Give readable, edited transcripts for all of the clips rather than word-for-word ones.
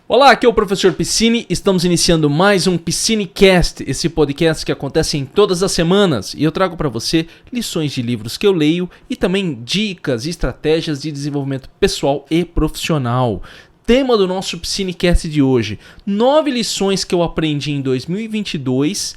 Olá, aqui é o Professor Piscine, estamos iniciando mais um PiscineCast, esse podcast que acontece em todas as semanas e eu trago para você lições de livros que eu leio e também dicas e estratégias de desenvolvimento pessoal e profissional. Tema do nosso PiscineCast de hoje, 9 lições que eu aprendi em 2022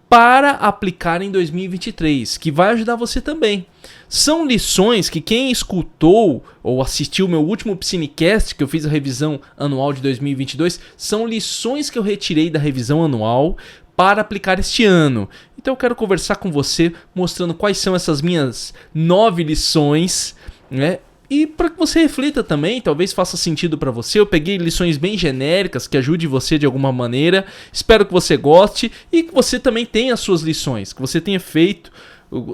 para aplicar em 2023, que vai ajudar você também. São lições que quem escutou ou assistiu o meu último PiscineCast, que eu fiz a revisão anual de 2022, são lições que eu retirei da revisão anual para aplicar este ano. Então eu quero conversar com você mostrando quais são essas minhas 9 lições, né? E para que você reflita também, talvez faça sentido para você. Eu peguei lições bem genéricas que ajudem você de alguma maneira. Espero que você goste e que você também tenha as suas lições, que você tenha feito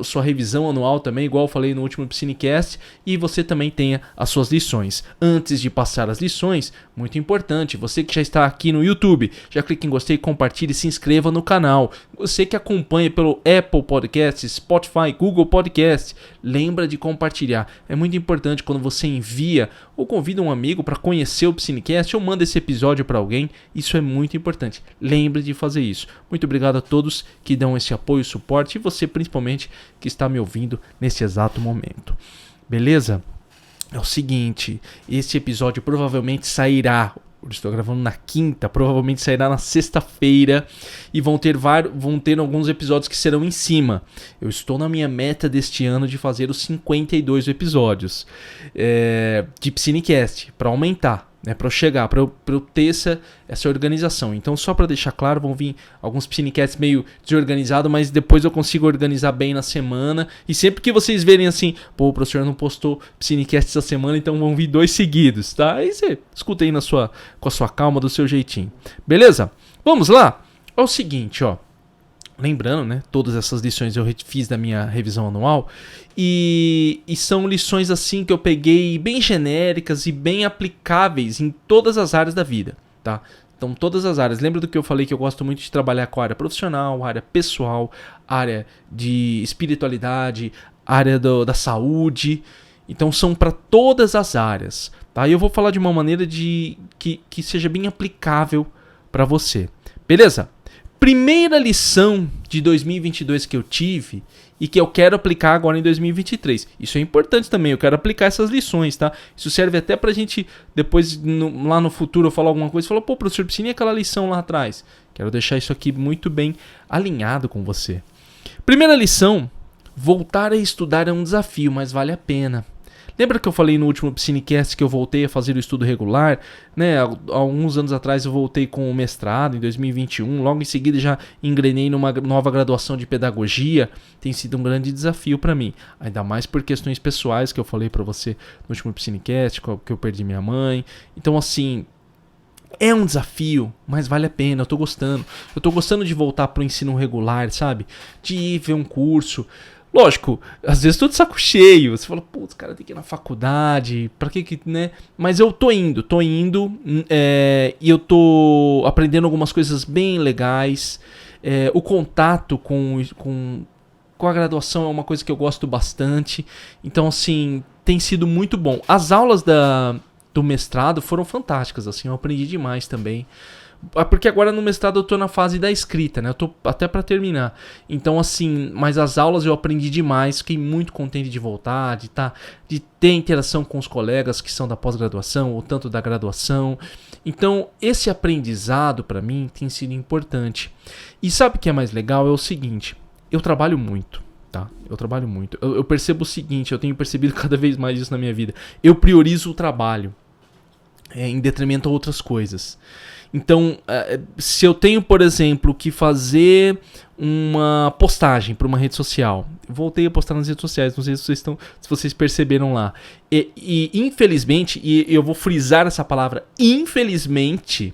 sua revisão anual também, igual eu falei no último PiscineCast, e você também tenha as suas lições. Antes de passar as lições, muito importante, você que já está aqui no YouTube, já clique em gostei, compartilhe e se inscreva no canal. Você que acompanha pelo Apple Podcasts, Spotify, Google Podcasts, lembra de compartilhar. É muito importante quando você envia ou convida um amigo para conhecer o PiscineCast ou manda esse episódio para alguém, isso é muito importante. Lembre de fazer isso. Muito obrigado a todos que dão esse apoio e suporte e você principalmente que está me ouvindo nesse exato momento. Beleza? É o seguinte, esse episódio provavelmente sairá, eu estou gravando na quinta, provavelmente sairá na sexta-feira e vão ter alguns episódios que serão em cima. Eu estou na minha meta deste ano de fazer os 52 episódios de PiscineCast, para aumentar. Para eu chegar, para eu ter essa organização. Então, só para deixar claro, vão vir alguns PiscineCasts meio desorganizados, mas depois eu consigo organizar bem na semana. E sempre que vocês verem assim, pô, o professor não postou PiscineCast essa semana, então vão vir 2 seguidos, tá? Aí você escuta aí com a sua calma, do seu jeitinho. Beleza? Vamos lá? É o seguinte, ó. Lembrando, né, todas essas lições eu fiz da minha revisão anual e são lições assim que eu peguei bem genéricas e bem aplicáveis em todas as áreas da vida, tá? Então todas as áreas, lembra do que eu falei que eu gosto muito de trabalhar com a área profissional, a área pessoal, a área de espiritualidade, a área da saúde, então são para todas as áreas, tá? E eu vou falar de uma maneira que seja bem aplicável para você, beleza? Primeira lição de 2022 que eu tive e que eu quero aplicar agora em 2023. Isso é importante também, eu quero aplicar essas lições, tá? Isso serve até pra gente, depois, lá no futuro, eu falar alguma coisa e falar, pô, professor Piscine, e aquela lição lá atrás? Quero deixar isso aqui muito bem alinhado com você. Primeira lição, voltar a estudar é um desafio, mas vale a pena. Lembra que eu falei no último PiscineCast que eu voltei a fazer o estudo regular? Né? Há alguns anos atrás eu voltei com o mestrado, em 2021. Logo em seguida já engrenei numa nova graduação de pedagogia. Tem sido um grande desafio para mim. Ainda mais por questões pessoais que eu falei para você no último PiscineCast, que eu perdi minha mãe. Então assim, é um desafio, mas vale a pena. Eu tô gostando. Eu tô gostando de voltar pro ensino regular, sabe? De ir ver um curso. Lógico, às vezes tô de saco cheio, você fala, putz, cara, tem que ir na faculdade, pra que, né? Mas eu tô indo, e eu tô aprendendo algumas coisas bem legais, o contato com a graduação é uma coisa que eu gosto bastante, então assim, tem sido muito bom. As aulas do mestrado foram fantásticas, assim, eu aprendi demais também. Porque agora no mestrado eu tô na fase da escrita, né? Eu tô até pra terminar. Então assim, mas as aulas eu aprendi demais. Fiquei muito contente de voltar, de ter interação com os colegas que são da pós-graduação ou tanto da graduação. Então esse aprendizado pra mim tem sido importante. E sabe o que é mais legal? É o seguinte, eu trabalho muito. Tá? Eu trabalho muito. Eu percebo o seguinte, eu tenho percebido cada vez mais isso na minha vida. Eu priorizo o trabalho em detrimento a outras coisas. Então, se eu tenho, por exemplo, que fazer uma postagem para uma rede social, voltei a postar nas redes sociais, não sei se vocês perceberam lá, e infelizmente, e eu vou frisar essa palavra, infelizmente,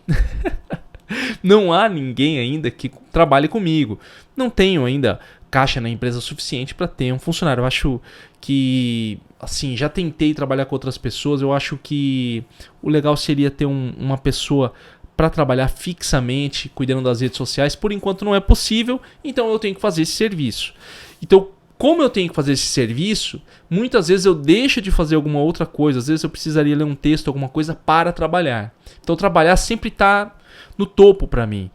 não há ninguém ainda que trabalhe comigo. Não tenho ainda caixa na empresa suficiente para ter um funcionário. Eu acho que, assim, já tentei trabalhar com outras pessoas, eu acho que o legal seria ter uma pessoa para trabalhar fixamente, cuidando das redes sociais. Por enquanto não é possível, então eu tenho que fazer esse serviço. Então, como eu tenho que fazer esse serviço, muitas vezes eu deixo de fazer alguma outra coisa. Às vezes eu precisaria ler um texto, alguma coisa para trabalhar. Então trabalhar sempre tá no topo pra mim.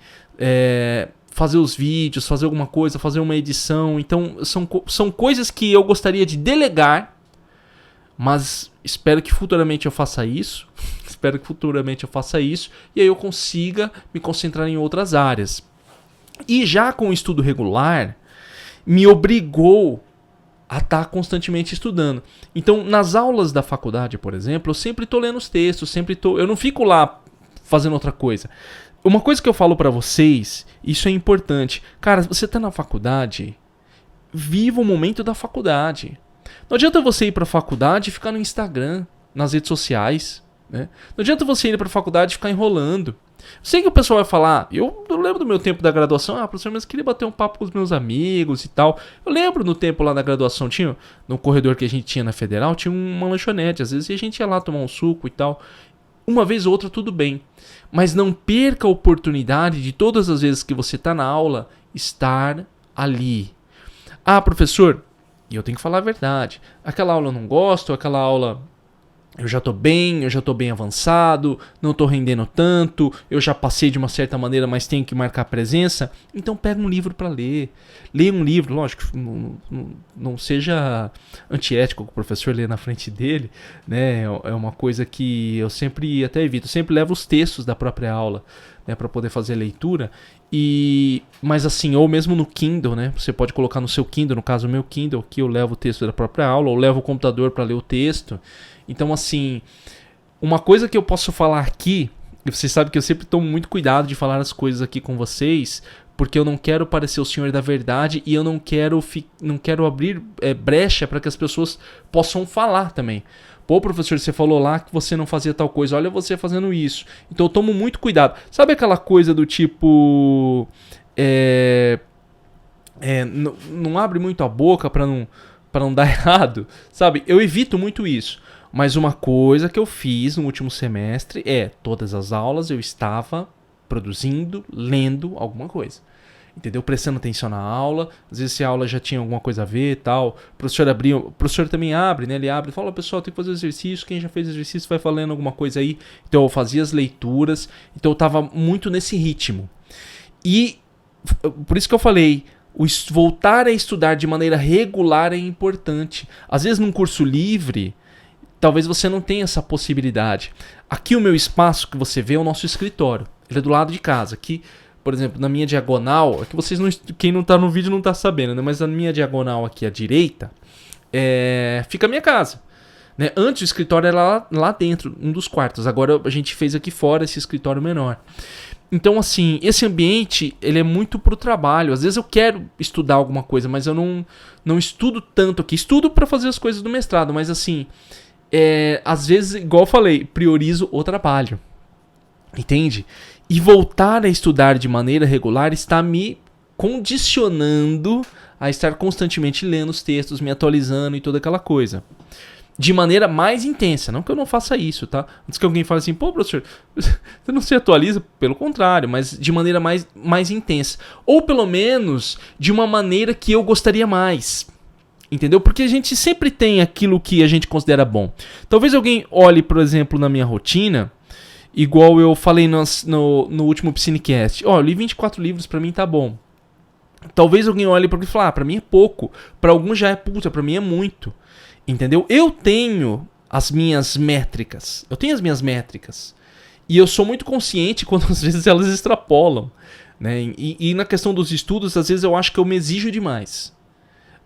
Fazer os vídeos, fazer alguma coisa, fazer uma edição. Então são coisas que eu gostaria de delegar, mas espero que futuramente eu faça isso. E aí eu consiga me concentrar em outras áreas. E já com o estudo regular, me obrigou a estar constantemente estudando. Então, nas aulas da faculdade, por exemplo, eu sempre estou lendo os textos, eu não fico lá fazendo outra coisa. Uma coisa que eu falo pra vocês, isso é importante. Cara, você tá na faculdade, viva o momento da faculdade. Não adianta você ir pra faculdade e ficar no Instagram, nas redes sociais, né? Não adianta você ir pra faculdade e ficar enrolando. Sei que o pessoal vai falar, eu lembro do meu tempo da graduação, professor, mas eu queria bater um papo com os meus amigos e tal. Eu lembro no tempo lá da graduação, tinha no corredor que a gente tinha na Federal, tinha uma lanchonete, às vezes a gente ia lá tomar um suco e tal. Uma vez ou outra tudo bem, mas não perca a oportunidade de todas as vezes que você está na aula, estar ali. Professor, e eu tenho que falar a verdade, aquela aula eu não gosto, aquela aula eu já tô bem avançado, não tô rendendo tanto, eu já passei de uma certa maneira, mas tenho que marcar presença. Então pega um livro para ler. Leia um livro, lógico, não seja antiético com o professor ler na frente dele, né? É uma coisa que eu sempre até evito. Eu sempre levo os textos da própria aula, né, para poder fazer leitura. Mas assim, ou mesmo no Kindle, né? Você pode colocar no seu Kindle, no caso o meu Kindle, que eu levo o texto da própria aula, ou levo o computador para ler o texto. Então, assim, uma coisa que eu posso falar aqui, e vocês sabem que eu sempre tomo muito cuidado de falar as coisas aqui com vocês, porque eu não quero parecer o senhor da verdade e eu não quero abrir brecha para que as pessoas possam falar também. Pô, professor, você falou lá que você não fazia tal coisa, olha você fazendo isso. Então eu tomo muito cuidado. Sabe aquela coisa do tipo... não abre muito a boca para não dar errado, sabe? Eu evito muito isso. Mas uma coisa que eu fiz no último semestre todas as aulas eu estava produzindo, lendo alguma coisa. Entendeu? Prestando atenção na aula. Às vezes se a aula já tinha alguma coisa a ver e tal. O professor também abre, né? Ele abre e fala, pessoal, tem que fazer exercício. Quem já fez exercício vai falando alguma coisa aí. Então eu fazia as leituras. Então eu estava muito nesse ritmo. E por isso que eu falei, voltar a estudar de maneira regular é importante. Às vezes num curso livre, talvez você não tenha essa possibilidade. Aqui o meu espaço que você vê é o nosso escritório. Ele é do lado de casa. Aqui, por exemplo, na minha diagonal, aqui vocês quem não está no vídeo não está sabendo, né? Mas na minha diagonal aqui à direita, fica a minha casa. Né? Antes o escritório era lá dentro, um dos quartos. Agora a gente fez aqui fora esse escritório menor. Então, assim, esse ambiente, ele é muito pro trabalho. Às vezes eu quero estudar alguma coisa, mas eu não estudo tanto aqui. Estudo para fazer as coisas do mestrado, mas assim... às vezes, igual eu falei, priorizo o trabalho, entende? E voltar a estudar de maneira regular está me condicionando a estar constantemente lendo os textos, me atualizando e toda aquela coisa. De maneira mais intensa, não que eu não faça isso, tá? Antes que alguém fale assim, pô, professor, você não se atualiza? Pelo contrário, mas de maneira mais intensa. Ou pelo menos de uma maneira que eu gostaria mais. Entendeu? Porque a gente sempre tem aquilo que a gente considera bom. Talvez alguém olhe, por exemplo, na minha rotina, igual eu falei no último Piscinecast. Eu li 24 livros, pra mim tá bom. Talvez alguém olhe pra mim e fale, pra mim é pouco. Pra alguns já é puta, pra mim é muito. Entendeu? Eu tenho as minhas métricas. E eu sou muito consciente quando às vezes elas extrapolam. Né? E na questão dos estudos, às vezes eu acho que eu me exijo demais.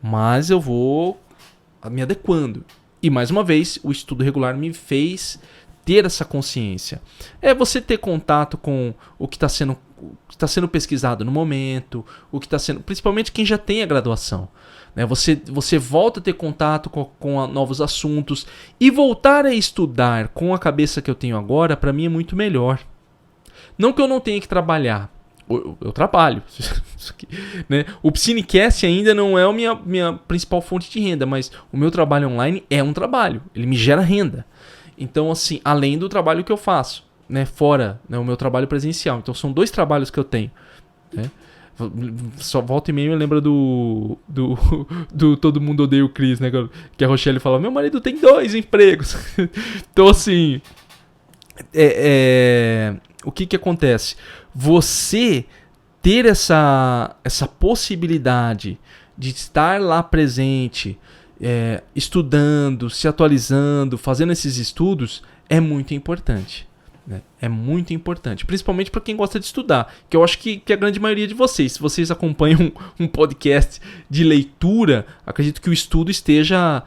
Mas eu vou me adequando. E mais uma vez, o estudo regular me fez ter essa consciência. É você ter contato com o que está sendo pesquisado no momento, o que está sendo, principalmente quem já tem a graduação. Né? Você volta a ter contato com novos assuntos. E voltar a estudar com a cabeça que eu tenho agora, para mim é muito melhor. Não que eu não tenha que trabalhar. Eu trabalho. Né? O Piscinecast ainda não é a minha principal fonte de renda, mas o meu trabalho online é um trabalho. Ele me gera renda. Então, assim, além do trabalho que eu faço, né, fora, né, o meu trabalho presencial. Então, são 2 trabalhos que eu tenho. Né? Só volta e meia eu lembro do Todo Mundo Odeia o Chris, né? Que a Rochelle fala, meu marido tem 2 empregos. Então, assim... o que acontece? Você ter essa possibilidade de estar lá presente, estudando, se atualizando, fazendo esses estudos, é muito importante. Né? É muito importante, principalmente para quem gosta de estudar, que eu acho que a grande maioria de vocês, se vocês acompanham um podcast de leitura, acredito que o estudo esteja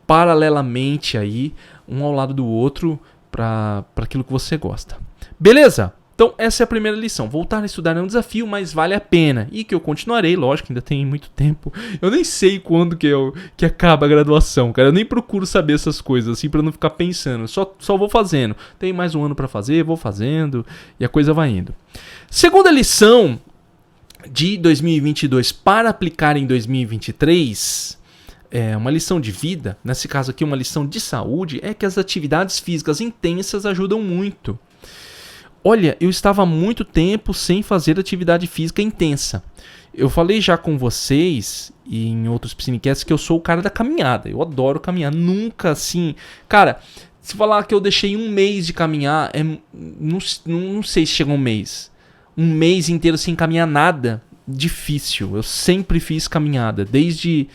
paralelamente aí, um ao lado do outro, para aquilo que você gosta. Beleza? Então essa é a primeira lição. Voltar a estudar é um desafio, mas vale a pena. E que eu continuarei, lógico, ainda tem muito tempo. Eu nem sei quando que acaba a graduação, cara. Eu nem procuro saber essas coisas, assim, pra não ficar pensando. Só vou fazendo. Tem mais um ano pra fazer, vou fazendo, e a coisa vai indo. Segunda lição de 2022 para aplicar em 2023... uma lição de vida, nesse caso aqui uma lição de saúde, é que as atividades físicas intensas ajudam muito. Olha, eu estava há muito tempo sem fazer atividade física intensa. Eu falei já com vocês e em outros Piscinecasts que eu sou o cara da caminhada. Eu adoro caminhar, nunca assim... Cara, se falar que eu deixei um mês de caminhar, não sei se chega um mês. Um mês inteiro sem caminhar nada, difícil. Eu sempre fiz caminhada. Desde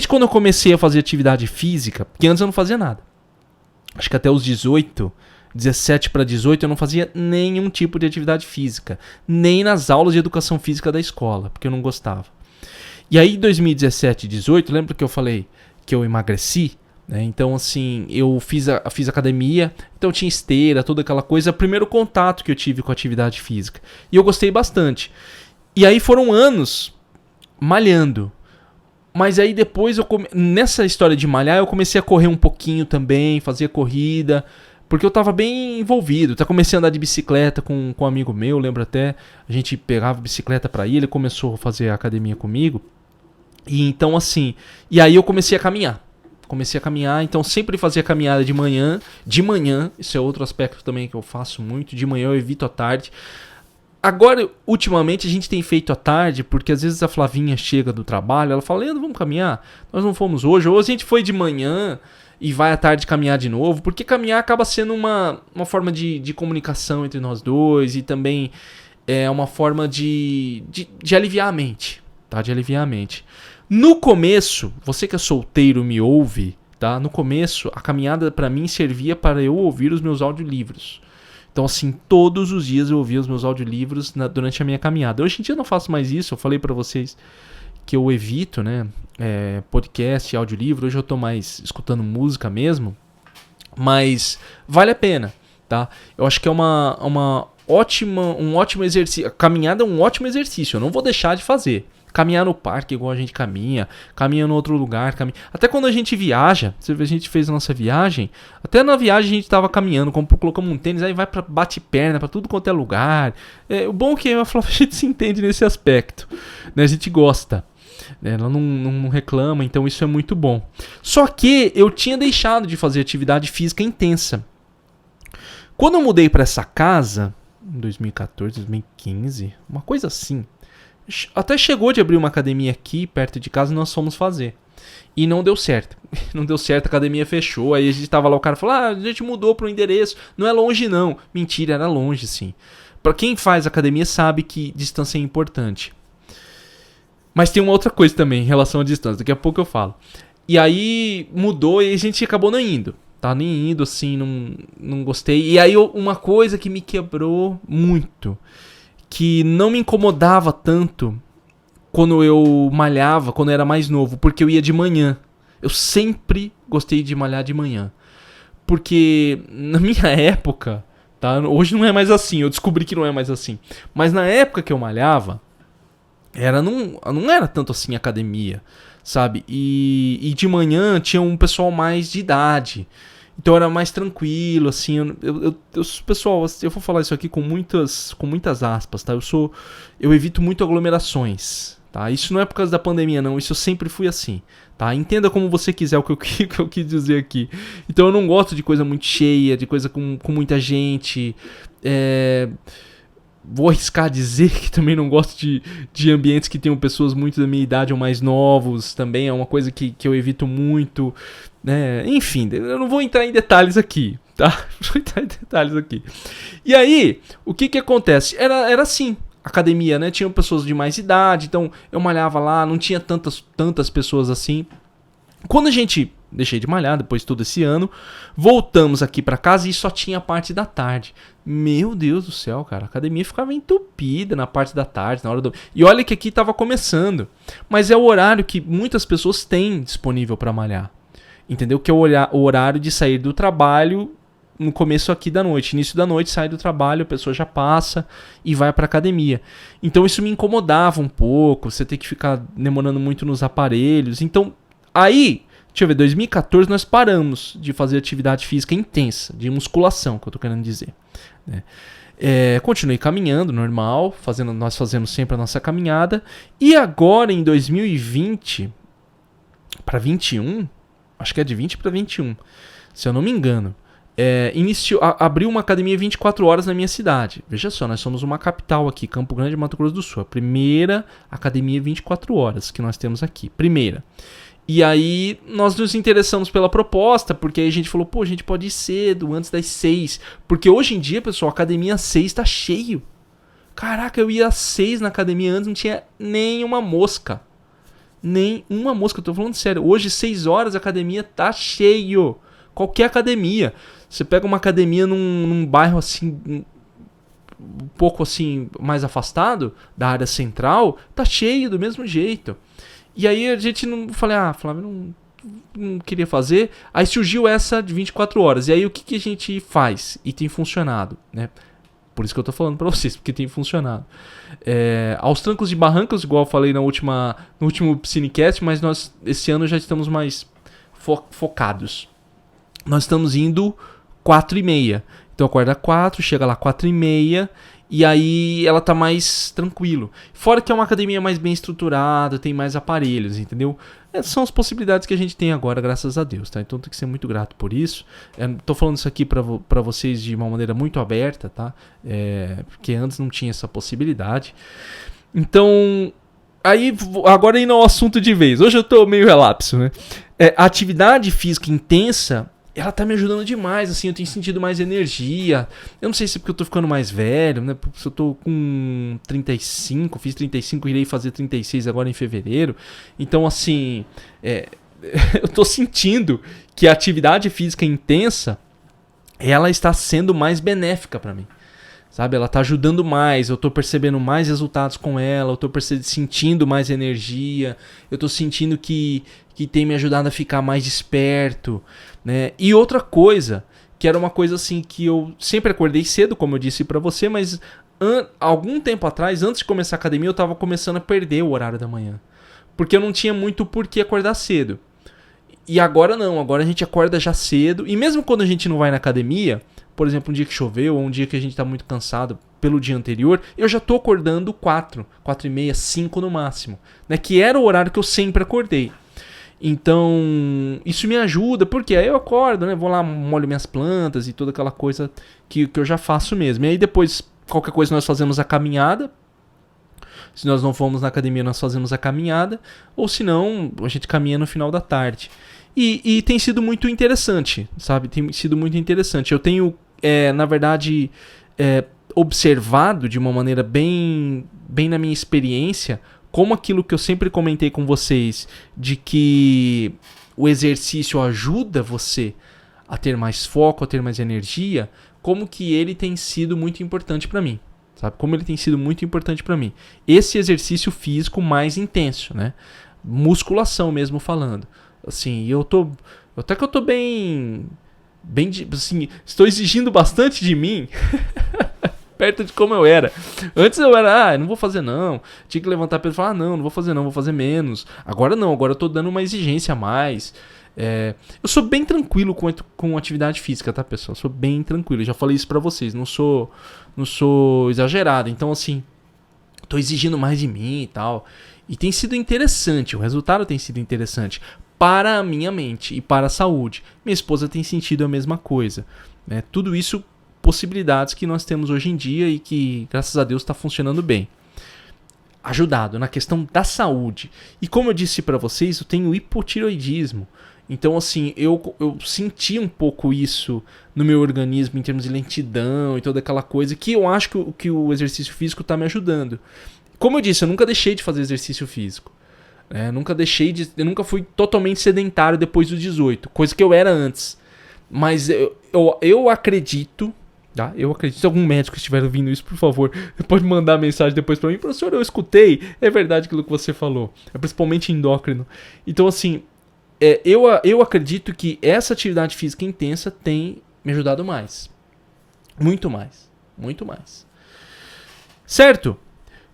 quando eu comecei a fazer atividade física, porque antes eu não fazia nada. Acho que até os 17 para 18 eu não fazia nenhum tipo de atividade física. Nem nas aulas de educação física da escola, porque eu não gostava. E aí em 2017 e 18, lembra que eu falei que eu emagreci? Então assim, eu fiz academia, então tinha esteira, toda aquela coisa. Primeiro contato que eu tive com a atividade física. E eu gostei bastante. E aí foram anos malhando. Mas aí depois, nessa história de malhar, eu comecei a correr um pouquinho também, fazia corrida, porque eu tava bem envolvido. Comecei a andar de bicicleta com um amigo meu, lembro até, a gente pegava bicicleta pra ir, ele começou a fazer academia comigo. E então assim, e aí eu comecei a caminhar. Então sempre fazia caminhada de manhã, isso é outro aspecto também que eu faço muito, de manhã eu evito à tarde. Agora, ultimamente, a gente tem feito à tarde, porque às vezes a Flavinha chega do trabalho, ela fala, Leandro, vamos caminhar? Nós não fomos hoje, ou a gente foi de manhã e vai à tarde caminhar de novo, porque caminhar acaba sendo uma forma de comunicação entre nós dois e também é uma forma de aliviar a mente, tá? De aliviar a mente. No começo, você que é solteiro me ouve, tá? No começo, a caminhada pra mim servia para eu ouvir os meus audiolivros. Então, assim, todos os dias eu ouvia os meus audiolivros durante a minha caminhada. Hoje em dia eu não faço mais isso, eu falei pra vocês que eu evito, né, podcast, audiolivro. Hoje eu tô mais escutando música mesmo, mas vale a pena, tá? Eu acho que é um ótimo exercício. A caminhada é um ótimo exercício, eu não vou deixar de fazer. Caminhar no parque igual a gente caminha no outro lugar. Até quando a gente viaja, a gente fez a nossa viagem, até na viagem a gente tava caminhando, colocamos um tênis, aí vai pra bate-perna, pra tudo quanto é lugar. O bom é que a gente se entende nesse aspecto, né? A gente gosta. Ela não reclama, então isso é muito bom. Só que eu tinha deixado de fazer atividade física intensa. Quando eu mudei pra essa casa, em 2014, 2015, uma coisa assim, até chegou de abrir uma academia aqui perto de casa e nós fomos fazer. E não deu certo. Não deu certo, a academia fechou. Aí a gente tava lá, o cara falou, a gente mudou pro endereço. Não é longe não. Mentira, era longe sim. Pra quem faz academia sabe que distância é importante. Mas tem uma outra coisa também em relação à distância. Daqui a pouco eu falo. E aí mudou e a gente acabou não indo. Tá nem indo assim, não gostei. E aí uma coisa que me quebrou muito, que não me incomodava tanto quando eu malhava, quando eu era mais novo, porque eu ia de manhã. Eu sempre gostei de malhar de manhã. Porque na minha época, tá? Hoje não é mais assim, eu descobri que não é mais assim. Mas na época que eu malhava, não era tanto assim academia, sabe? E de manhã tinha um pessoal mais de idade. Então era mais tranquilo, assim, pessoal, eu vou falar isso aqui com muitas aspas, tá? Eu evito muito aglomerações, tá? Isso não é por causa da pandemia, não, isso eu sempre fui assim, tá? Entenda como você quiser o que eu quis dizer aqui. Então eu não gosto de coisa muito cheia, de coisa com muita gente, vou arriscar dizer que também não gosto de ambientes que tenham pessoas muito da minha idade ou mais novos, também é uma coisa que eu evito muito, né? Enfim, eu não vou entrar em detalhes aqui, tá? Vou entrar em detalhes aqui. E aí, o que acontece? Era assim, academia, né? Tinham pessoas de mais idade, então eu malhava lá, não tinha tantas pessoas assim. Quando a gente deixei de malhar, depois de todo esse ano, voltamos aqui pra casa e só tinha a parte da tarde. Meu Deus do céu, cara, a academia ficava entupida na parte da tarde, na hora do... E olha que aqui tava começando, mas é o horário que muitas pessoas têm disponível pra malhar. Entendeu? Que é o horário de sair do trabalho no começo aqui da noite. Início da noite, sai do trabalho, a pessoa já passa e vai pra academia. Então isso me incomodava um pouco, você tem que ficar demorando muito nos aparelhos. Então, aí, deixa eu ver, 2014 nós paramos de fazer atividade física intensa, de musculação, que eu tô querendo dizer. Né? Continuei caminhando, normal, nós fazemos sempre a nossa caminhada. E agora, em 2020 para 21, acho que é de 20 para 21, se eu não me engano, abriu uma academia 24 horas na minha cidade. Veja só, nós somos uma capital aqui, Campo Grande, Mato Grosso do Sul. A primeira academia 24 horas que nós temos aqui. Primeira. E aí nós nos interessamos pela proposta, porque aí a gente falou, pô, a gente pode ir cedo, antes das 6. Porque hoje em dia, pessoal, a academia às 6 tá cheio. Caraca, eu ia às 6 na academia antes, não tinha nenhuma mosca. Nem uma mosca, eu tô falando sério. Hoje, 6 horas, a academia tá cheio. Qualquer academia. Você pega uma academia num bairro assim, um pouco assim, mais afastado da área central, tá cheio do mesmo jeito. E aí a gente não... Falei, Flávio, não queria fazer. Aí surgiu essa de 24 horas. E aí o que a gente faz? E tem funcionado, né? Por isso que eu tô falando pra vocês, porque tem funcionado. Aos trancos e barrancos, igual eu falei no último Piscinecast, mas nós esse ano já estamos mais focados. Nós estamos indo 4h30. Então acorda 4, chega lá 4h30, e aí ela tá mais tranquilo. Fora que é uma academia mais bem estruturada, tem mais aparelhos, entendeu? Essas são as possibilidades que a gente tem agora, graças a Deus, tá? Então tem que ser muito grato por isso. Tô falando isso aqui pra vocês de uma maneira muito aberta, tá? Porque antes não tinha essa possibilidade. Então, aí agora indo ao assunto de vez. Hoje eu tô meio relapso, né? A atividade física intensa, ela tá me ajudando demais, assim, eu tenho sentido mais energia. Eu não sei se é porque eu tô ficando mais velho, né? Porque eu tô com 35, fiz 35, irei fazer 36 agora em fevereiro. Então, assim, eu tô sentindo que a atividade física intensa, ela está sendo mais benéfica pra mim. Sabe, ela tá ajudando mais, eu tô percebendo mais resultados com ela, eu tô sentindo mais energia, eu tô sentindo que tem me ajudado a ficar mais desperto, né? E outra coisa, que era uma coisa assim que eu sempre acordei cedo, como eu disse pra você, mas algum tempo atrás, antes de começar a academia, eu tava começando a perder o horário da manhã. Porque eu não tinha muito por que acordar cedo. E agora não, agora a gente acorda já cedo, e mesmo quando a gente não vai na academia, por exemplo, um dia que choveu, ou um dia que a gente tá muito cansado pelo dia anterior, eu já tô acordando 4h30, 5 no máximo, né? Que era o horário que eu sempre acordei. Então, isso me ajuda, porque aí eu acordo, né? Vou lá, molho minhas plantas e toda aquela coisa que eu já faço mesmo. E aí depois, qualquer coisa, nós fazemos a caminhada. Se nós não formos na academia, nós fazemos a caminhada. Ou se não, a gente caminha no final da tarde. E tem sido muito interessante, sabe? Tem sido muito interessante. Eu tenho, na verdade, observado de uma maneira bem na minha experiência, como aquilo que eu sempre comentei com vocês, de que o exercício ajuda você a ter mais foco, a ter mais energia, como que ele tem sido muito importante para mim. Sabe? Como ele tem sido muito importante para mim. Esse exercício físico mais intenso, né? Musculação mesmo falando. Assim, até que eu tô bem assim, estou exigindo bastante de mim, perto de como eu era. Antes eu era, não vou fazer não. Tinha que levantar peso e falar, não vou fazer não, vou fazer menos. Agora não, agora eu tô dando uma exigência a mais. Eu sou bem tranquilo com atividade física, tá, pessoal? Eu sou bem tranquilo, eu já falei isso pra vocês, não sou exagerado. Então, assim, tô exigindo mais de mim e tal. E tem sido interessante, o resultado tem sido interessante para a minha mente e para a saúde. Minha esposa tem sentido a mesma coisa, né? Tudo isso, possibilidades que nós temos hoje em dia e que, graças a Deus, está funcionando bem. Ajudado na questão da saúde. E como eu disse para vocês, eu tenho hipotireoidismo. Então, assim, eu senti um pouco isso no meu organismo em termos de lentidão e toda aquela coisa que eu acho que o exercício físico tá me ajudando. Como eu disse, eu nunca deixei de fazer exercício físico. Eu nunca fui totalmente sedentário depois dos 18, coisa que eu era antes. Mas eu acredito, tá? Eu acredito. Se algum médico estiver ouvindo isso, por favor, pode mandar mensagem depois pra mim. Professor, eu escutei. É verdade aquilo que você falou. É principalmente endócrino. Então, assim, eu acredito que essa atividade física intensa tem me ajudado mais. Muito mais. Muito mais. Certo?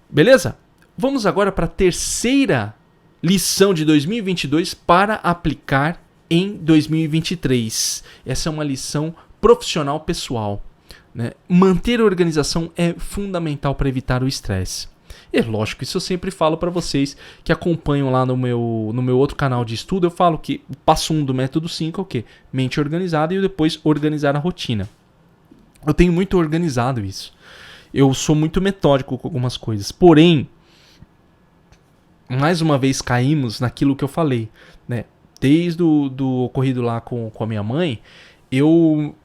Beleza? Vamos agora para a terceira lição de 2022 para aplicar em 2023. Essa é uma lição profissional pessoal, né? Manter a organização é fundamental para evitar o estresse. É lógico, isso eu sempre falo para vocês que acompanham lá no meu outro canal de estudo. Eu falo que o passo 1 do método 5 é o quê? Mente organizada e depois organizar a rotina. Eu tenho muito organizado isso. Eu sou muito metódico com algumas coisas. Porém, mais uma vez caímos naquilo que eu falei, né? Desde do ocorrido lá com a minha mãe, eu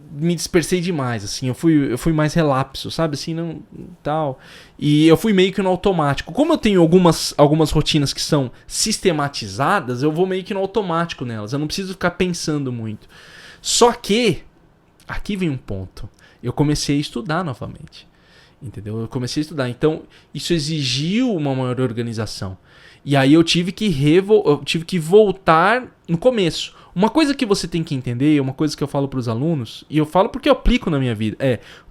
me dispersei demais, assim, eu fui mais relapso, sabe, assim, não, tal, e eu fui meio que no automático. Como eu tenho algumas rotinas que são sistematizadas, eu vou meio que no automático nelas, eu não preciso ficar pensando muito. Só que, aqui vem um ponto, eu comecei a estudar novamente, entendeu? Eu comecei a estudar, então isso exigiu uma maior organização, e aí eu tive que voltar no começo. Uma coisa que você tem que entender, uma coisa que eu falo para os alunos, e eu falo porque eu aplico na minha vida,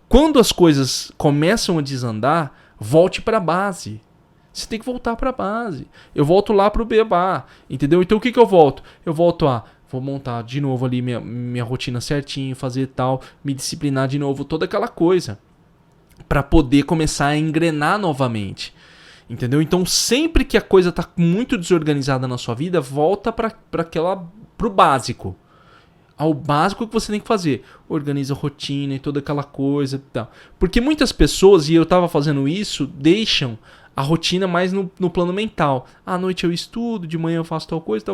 quando as coisas começam a desandar, volte para a base. Você tem que voltar para a base. Eu volto lá para o beabá, entendeu? Então o que eu volto? Eu volto vou montar de novo ali minha rotina certinho, fazer tal, me disciplinar de novo, toda aquela coisa, para poder começar a engrenar novamente. Entendeu? Então sempre que a coisa está muito desorganizada na sua vida, volta pro básico. Ao básico que você tem que fazer. Organiza a rotina e toda aquela coisa e tal. Porque muitas pessoas, e eu estava fazendo isso, deixam a rotina mais no plano mental. À noite eu estudo, de manhã eu faço tal coisa.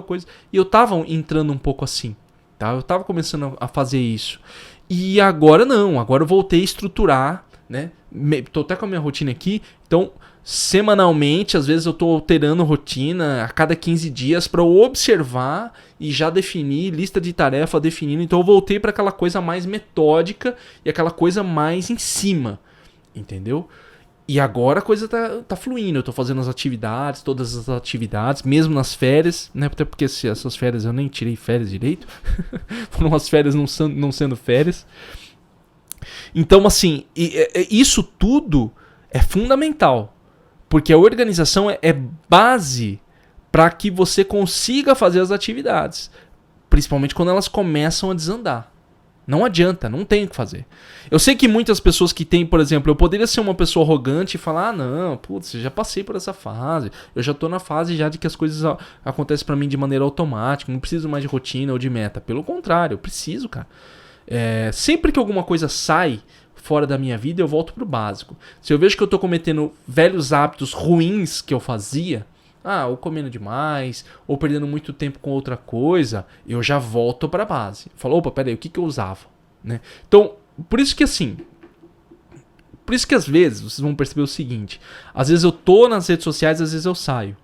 E eu estava entrando um pouco assim. Tá? Eu estava começando a fazer isso. E agora não. Agora eu voltei a estruturar. Né? Tô até com a minha rotina aqui. Então, semanalmente, às vezes eu tô alterando rotina a cada 15 dias para eu observar e já definir lista de tarefa definindo. Então eu voltei para aquela coisa mais metódica e aquela coisa mais em cima, entendeu? E agora a coisa tá fluindo. Eu tô fazendo as atividades, todas as atividades, mesmo nas férias, né? Até porque essas férias eu nem tirei férias direito. Foram umas férias não sendo férias. Então, assim, isso tudo é fundamental. Porque a organização é base para que você consiga fazer as atividades. Principalmente quando elas começam a desandar. Não adianta, não tem o que fazer. Eu sei que muitas pessoas que têm, por exemplo, eu poderia ser uma pessoa arrogante e falar, não, putz, eu já passei por essa fase. Eu já tô na fase já de que as coisas acontecem para mim de maneira automática. Não preciso mais de rotina ou de meta. Pelo contrário, eu preciso, cara. Sempre que alguma coisa sai fora da minha vida, eu volto pro básico. Se eu vejo que eu tô cometendo velhos hábitos ruins que eu fazia, ou comendo demais, ou perdendo muito tempo com outra coisa, eu já volto pra base. Falo, opa, peraí, o que eu usava? Né? Então, por isso que às vezes, vocês vão perceber o seguinte, às vezes eu tô nas redes sociais, às vezes eu saio.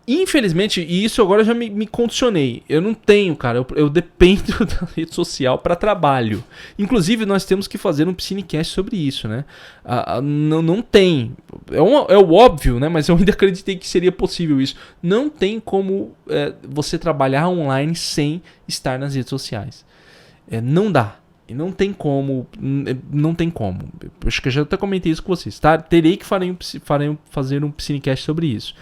Infelizmente, e isso agora eu já me condicionei. Eu não tenho, cara. Eu dependo da rede social para trabalho. Inclusive, nós temos que fazer um Piscinecast sobre isso, né? Não tem. É o óbvio, né? Mas eu ainda acreditei que seria possível isso. Não tem como você trabalhar online sem estar nas redes sociais. Não dá. E não tem como. Não tem como. Eu acho que eu já até comentei isso com vocês. Tá? Terei que fazer um Piscinecast sobre isso.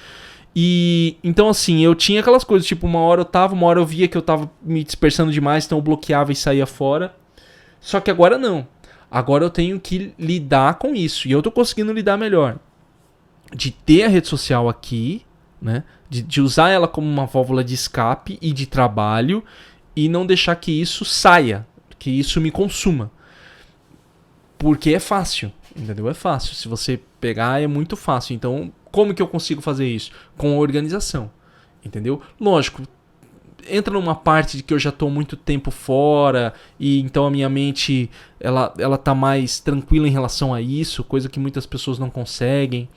E então assim, eu tinha aquelas coisas, tipo, uma hora eu via que eu tava me dispersando demais, então eu bloqueava e saía fora. Só que agora não. Agora eu tenho que lidar com isso. E eu tô conseguindo lidar melhor. De ter a rede social aqui, né? De usar ela como uma válvula de escape e de trabalho. E não deixar que isso saia. Que isso me consuma. Porque é fácil. Entendeu? É fácil. Se você pegar, é muito fácil. Então, como que eu consigo fazer isso? Com a organização. Entendeu? Lógico, entra numa parte de que eu já tô muito tempo fora e então a minha mente ela tá mais tranquila em relação a isso, coisa que muitas pessoas não conseguem.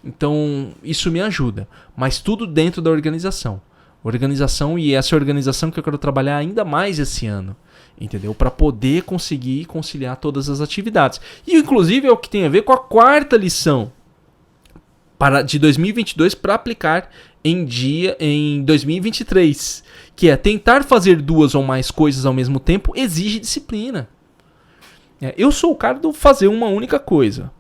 Então isso me ajuda, mas tudo dentro da organização. Organização, e essa organização que eu quero trabalhar ainda mais esse ano, entendeu? Para poder conseguir conciliar todas as atividades. E inclusive é o que tem a ver com a quarta lição de 2022 para aplicar em 2023, que é tentar fazer 2 ou mais coisas ao mesmo tempo exige disciplina. Eu sou o cara do fazer uma única coisa.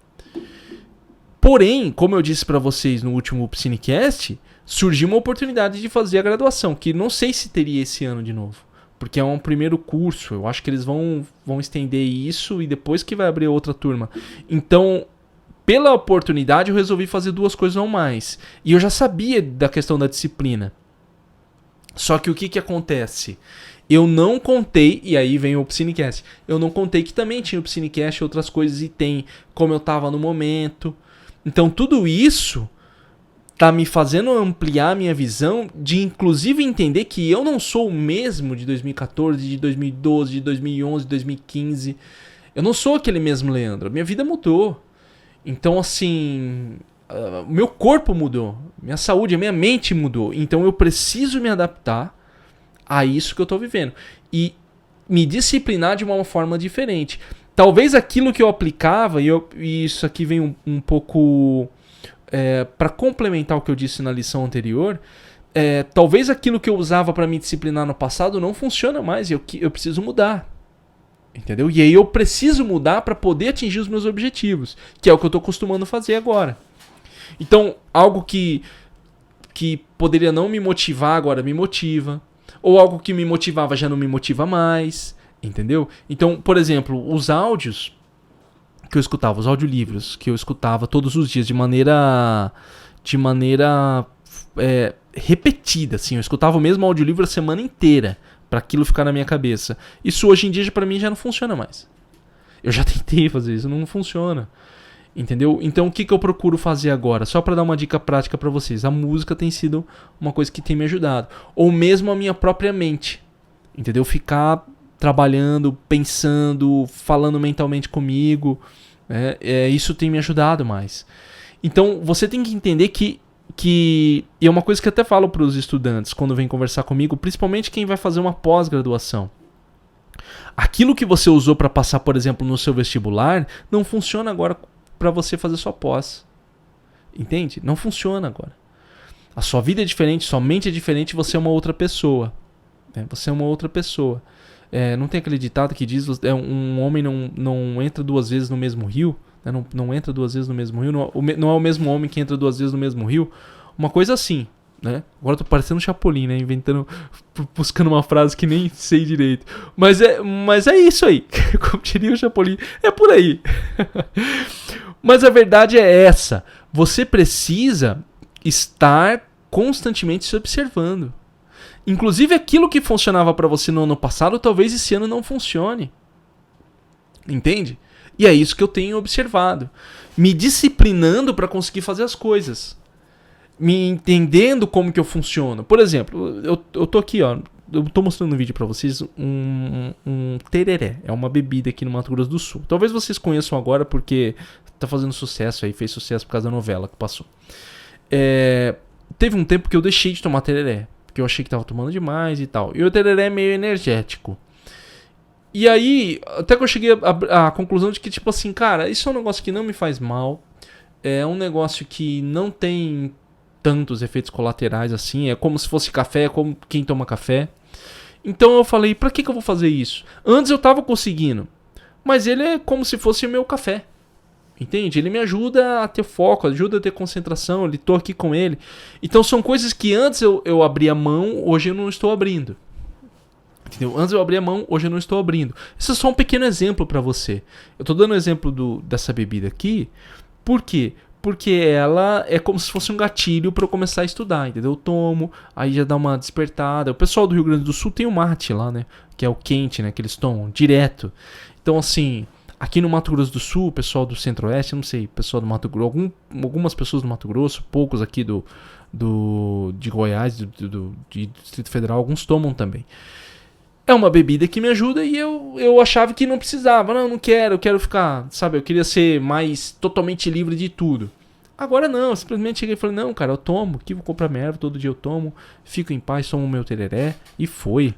Porém, como eu disse para vocês no último Piscinecast, surgiu uma oportunidade de fazer a graduação, que não sei se teria esse ano de novo, porque é um primeiro curso. Eu acho que eles vão estender isso e depois que vai abrir outra turma. Então, pela oportunidade, eu resolvi fazer 2 coisas ou mais. E eu já sabia da questão da disciplina. Só que o que acontece? Eu não contei, e aí vem o Piscinecast, eu não contei que também tinha o Piscinecast e outras coisas, e tem como eu estava no momento. Então tudo isso tá me fazendo ampliar a minha visão de inclusive entender que eu não sou o mesmo de 2014, de 2012, de 2011, de 2015. Eu não sou aquele mesmo Leandro. A minha vida mudou. Então, assim, meu corpo mudou, minha saúde, a minha mente mudou. Então eu preciso me adaptar a isso que eu tô vivendo e me disciplinar de uma forma diferente. Talvez aquilo que eu aplicava, e isso aqui vem um pouco para complementar o que eu disse na lição anterior, talvez aquilo que eu usava para me disciplinar no passado não funciona mais, e eu preciso mudar. Entendeu? E aí eu preciso mudar para poder atingir os meus objetivos, que é o que eu estou acostumando fazer agora. Então, algo que poderia não me motivar agora me motiva, ou algo que me motivava já não me motiva mais, entendeu? Então, por exemplo, os áudios que eu escutava, os audiolivros que eu escutava todos os dias de maneira repetida, assim, eu escutava o mesmo audiolivro a semana inteira para aquilo ficar na minha cabeça. Isso hoje em dia para mim já não funciona mais. Eu já tentei fazer isso, não funciona. Entendeu? Então o que eu procuro fazer agora? Só para dar uma dica prática para vocês. A música tem sido uma coisa que tem me ajudado. Ou mesmo a minha própria mente. Entendeu? Ficar trabalhando, pensando, falando mentalmente comigo. Isso tem me ajudado mais. Então você tem que entender que e é uma coisa que eu até falo para os estudantes quando vem conversar comigo, principalmente quem vai fazer uma pós-graduação. Aquilo que você usou para passar, por exemplo, no seu vestibular, não funciona agora para você fazer sua pós. Entende? Não funciona agora. A sua vida é diferente, sua mente é diferente, você é uma outra pessoa. Você é uma outra pessoa. Não tem aquele ditado que diz um homem não entra 2 vezes no mesmo rio? Não entra 2 vezes no mesmo rio? Não é o mesmo homem que entra 2 vezes no mesmo rio? Uma coisa assim, né? Agora eu tô parecendo um Chapolin, né? Buscando uma frase que nem sei direito. Mas é isso aí. Como diria o Chapolin, é por aí. Mas a verdade é essa. Você precisa estar constantemente se observando. Inclusive aquilo que funcionava para você no ano passado, talvez esse ano não funcione. Entende? E é isso que eu tenho observado. Me disciplinando para conseguir fazer as coisas. Me entendendo como que eu funciono. Por exemplo, eu tô aqui, ó. Eu tô mostrando no vídeo para vocês um tereré. É uma bebida aqui no Mato Grosso do Sul. Talvez vocês conheçam agora porque tá fazendo sucesso aí. Fez sucesso por causa da novela que passou. Teve um tempo que eu deixei de tomar tereré. Porque eu achei que tava tomando demais e tal. E o tereré é meio energético. E aí, até que eu cheguei à conclusão de que, tipo assim, cara, isso é um negócio que não me faz mal. É um negócio que não tem tantos efeitos colaterais assim. É como se fosse café, é como quem toma café. Então eu falei, pra que eu vou fazer isso? Antes eu tava conseguindo. Mas ele é como se fosse o meu café. Entende? Ele me ajuda a ter foco, ajuda a ter concentração. Eu tô aqui com ele. Então são coisas que antes eu abria mão, hoje eu não estou abrindo. Entendeu? Antes eu abria a mão, hoje eu não estou abrindo. Isso é só um pequeno exemplo para você. Eu estou dando o exemplo dessa bebida aqui. Por quê? Porque ela é como se fosse um gatilho para eu começar a estudar, entendeu? Eu tomo, aí já dá uma despertada. O pessoal do Rio Grande do Sul tem o mate lá, né? Que é o quente, né? Que eles tomam direto. Então, assim, Aqui no Mato Grosso do Sul, o pessoal do Centro-Oeste, eu não sei, pessoal do Mato Grosso, algumas pessoas do Mato Grosso, poucos aqui de Goiás, de Distrito Federal, alguns tomam também. É uma bebida que me ajuda e eu achava que não precisava. Não quero, eu quero ficar, sabe, eu queria ser mais totalmente livre de tudo. Agora não, eu simplesmente cheguei e falei, não, cara, eu tomo, aqui vou comprar minha erva, todo dia eu tomo, fico em paz, tomo o meu tereré, e foi.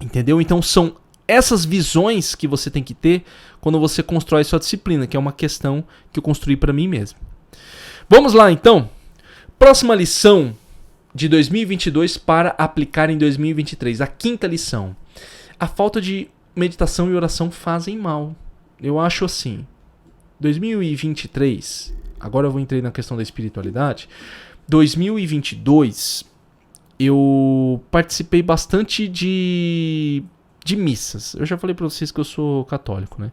Entendeu? Então são essas visões que você tem que ter quando você constrói sua disciplina, que é uma questão que eu construí para mim mesmo. Vamos lá, então. Próxima lição de 2022 para aplicar em 2023. A quinta lição. A falta de meditação e oração fazem mal. Eu acho assim. 2023, agora eu vou entrar na questão da espiritualidade. 2022, eu participei bastante de missas. Eu já falei para vocês que eu sou católico, né?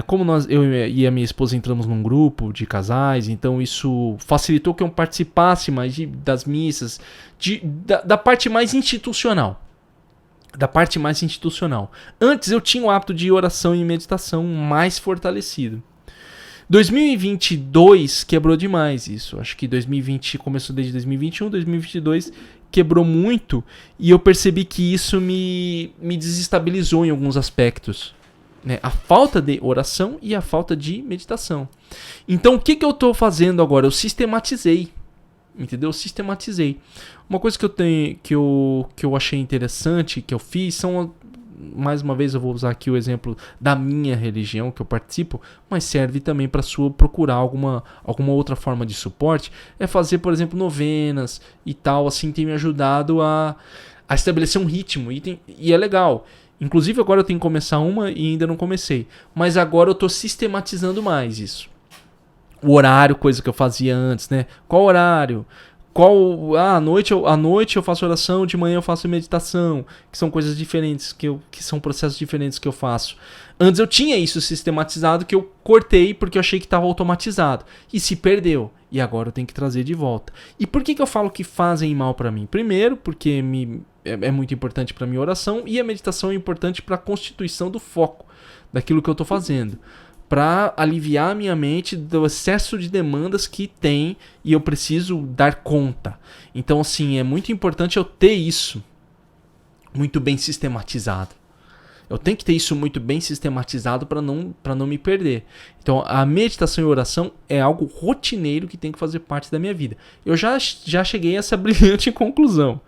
Como eu e a minha esposa entramos num grupo de casais, então isso facilitou que eu participasse mais das missas, da parte mais institucional. Antes eu tinha o hábito de oração e meditação mais fortalecido. 2022 quebrou demais isso. Acho que 2020 começou desde 2021, 2022 quebrou muito e eu percebi que isso me desestabilizou em alguns aspectos. Né? A falta de oração e a falta de meditação. Então o que eu estou fazendo agora? Eu sistematizei. Entendeu? Eu sistematizei. Uma coisa que eu achei interessante, que eu fiz, mais uma vez eu vou usar aqui o exemplo da minha religião que eu participo, mas serve também para sua procurar alguma outra forma de suporte, é fazer, por exemplo, novenas e tal, assim, tem me ajudado a estabelecer um ritmo e é legal. Inclusive agora eu tenho que começar uma e ainda não comecei, mas agora eu estou sistematizando mais isso. O horário, coisa que eu fazia antes, né? Qual horário? À noite eu faço oração, de manhã eu faço meditação, que são coisas diferentes, que são processos diferentes que eu faço. Antes eu tinha isso sistematizado, que eu cortei porque eu achei que estava automatizado. E se perdeu. E agora eu tenho que trazer de volta. E por que eu falo que fazem mal para mim? Primeiro, porque é muito importante para minha oração, e a meditação é importante para a constituição do foco daquilo que eu estou fazendo. Para aliviar a minha mente do excesso de demandas que tem e eu preciso dar conta. Então, assim, é muito importante eu ter isso muito bem sistematizado. Eu tenho que ter isso muito bem sistematizado para não me perder. Então, a meditação e a oração é algo rotineiro que tem que fazer parte da minha vida. Eu já cheguei a essa brilhante conclusão.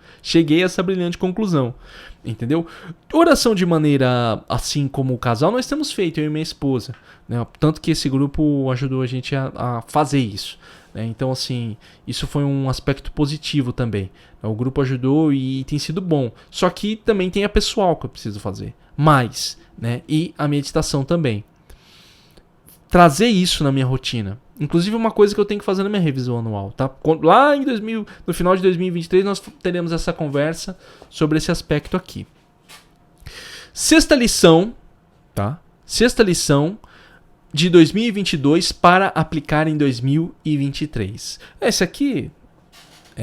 Entendeu? Oração de maneira assim como o casal nós temos feito, eu e minha esposa, né? Tanto que esse grupo ajudou a gente a fazer isso, né? Então assim, isso foi um aspecto positivo também. O grupo ajudou e tem sido bom. Só que também tem a pessoal que eu preciso fazer mais, né? E a meditação também. Trazer isso na minha rotina. Inclusive uma coisa que eu tenho que fazer na minha revisão anual, tá? Lá no final de 2023 nós teremos essa conversa sobre esse aspecto aqui. Sexta lição, tá? Sexta lição de 2022 para aplicar em 2023. Essa aqui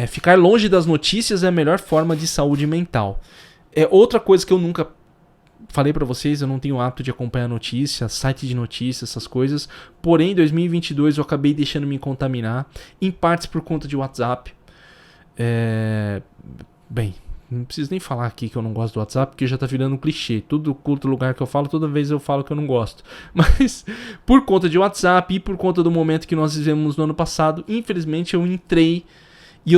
ficar longe das notícias é a melhor forma de saúde mental. É outra coisa que eu nunca falei pra vocês, eu não tenho o hábito de acompanhar notícias, site de notícias, essas coisas. Porém, em 2022 eu acabei deixando me contaminar, em partes por conta de WhatsApp. Bem, não preciso nem falar aqui que eu não gosto do WhatsApp, porque já tá virando um clichê. Todo lugar que eu falo, toda vez eu falo que eu não gosto. Mas, por conta de WhatsApp e por conta do momento que nós vivemos no ano passado, infelizmente eu entrei. E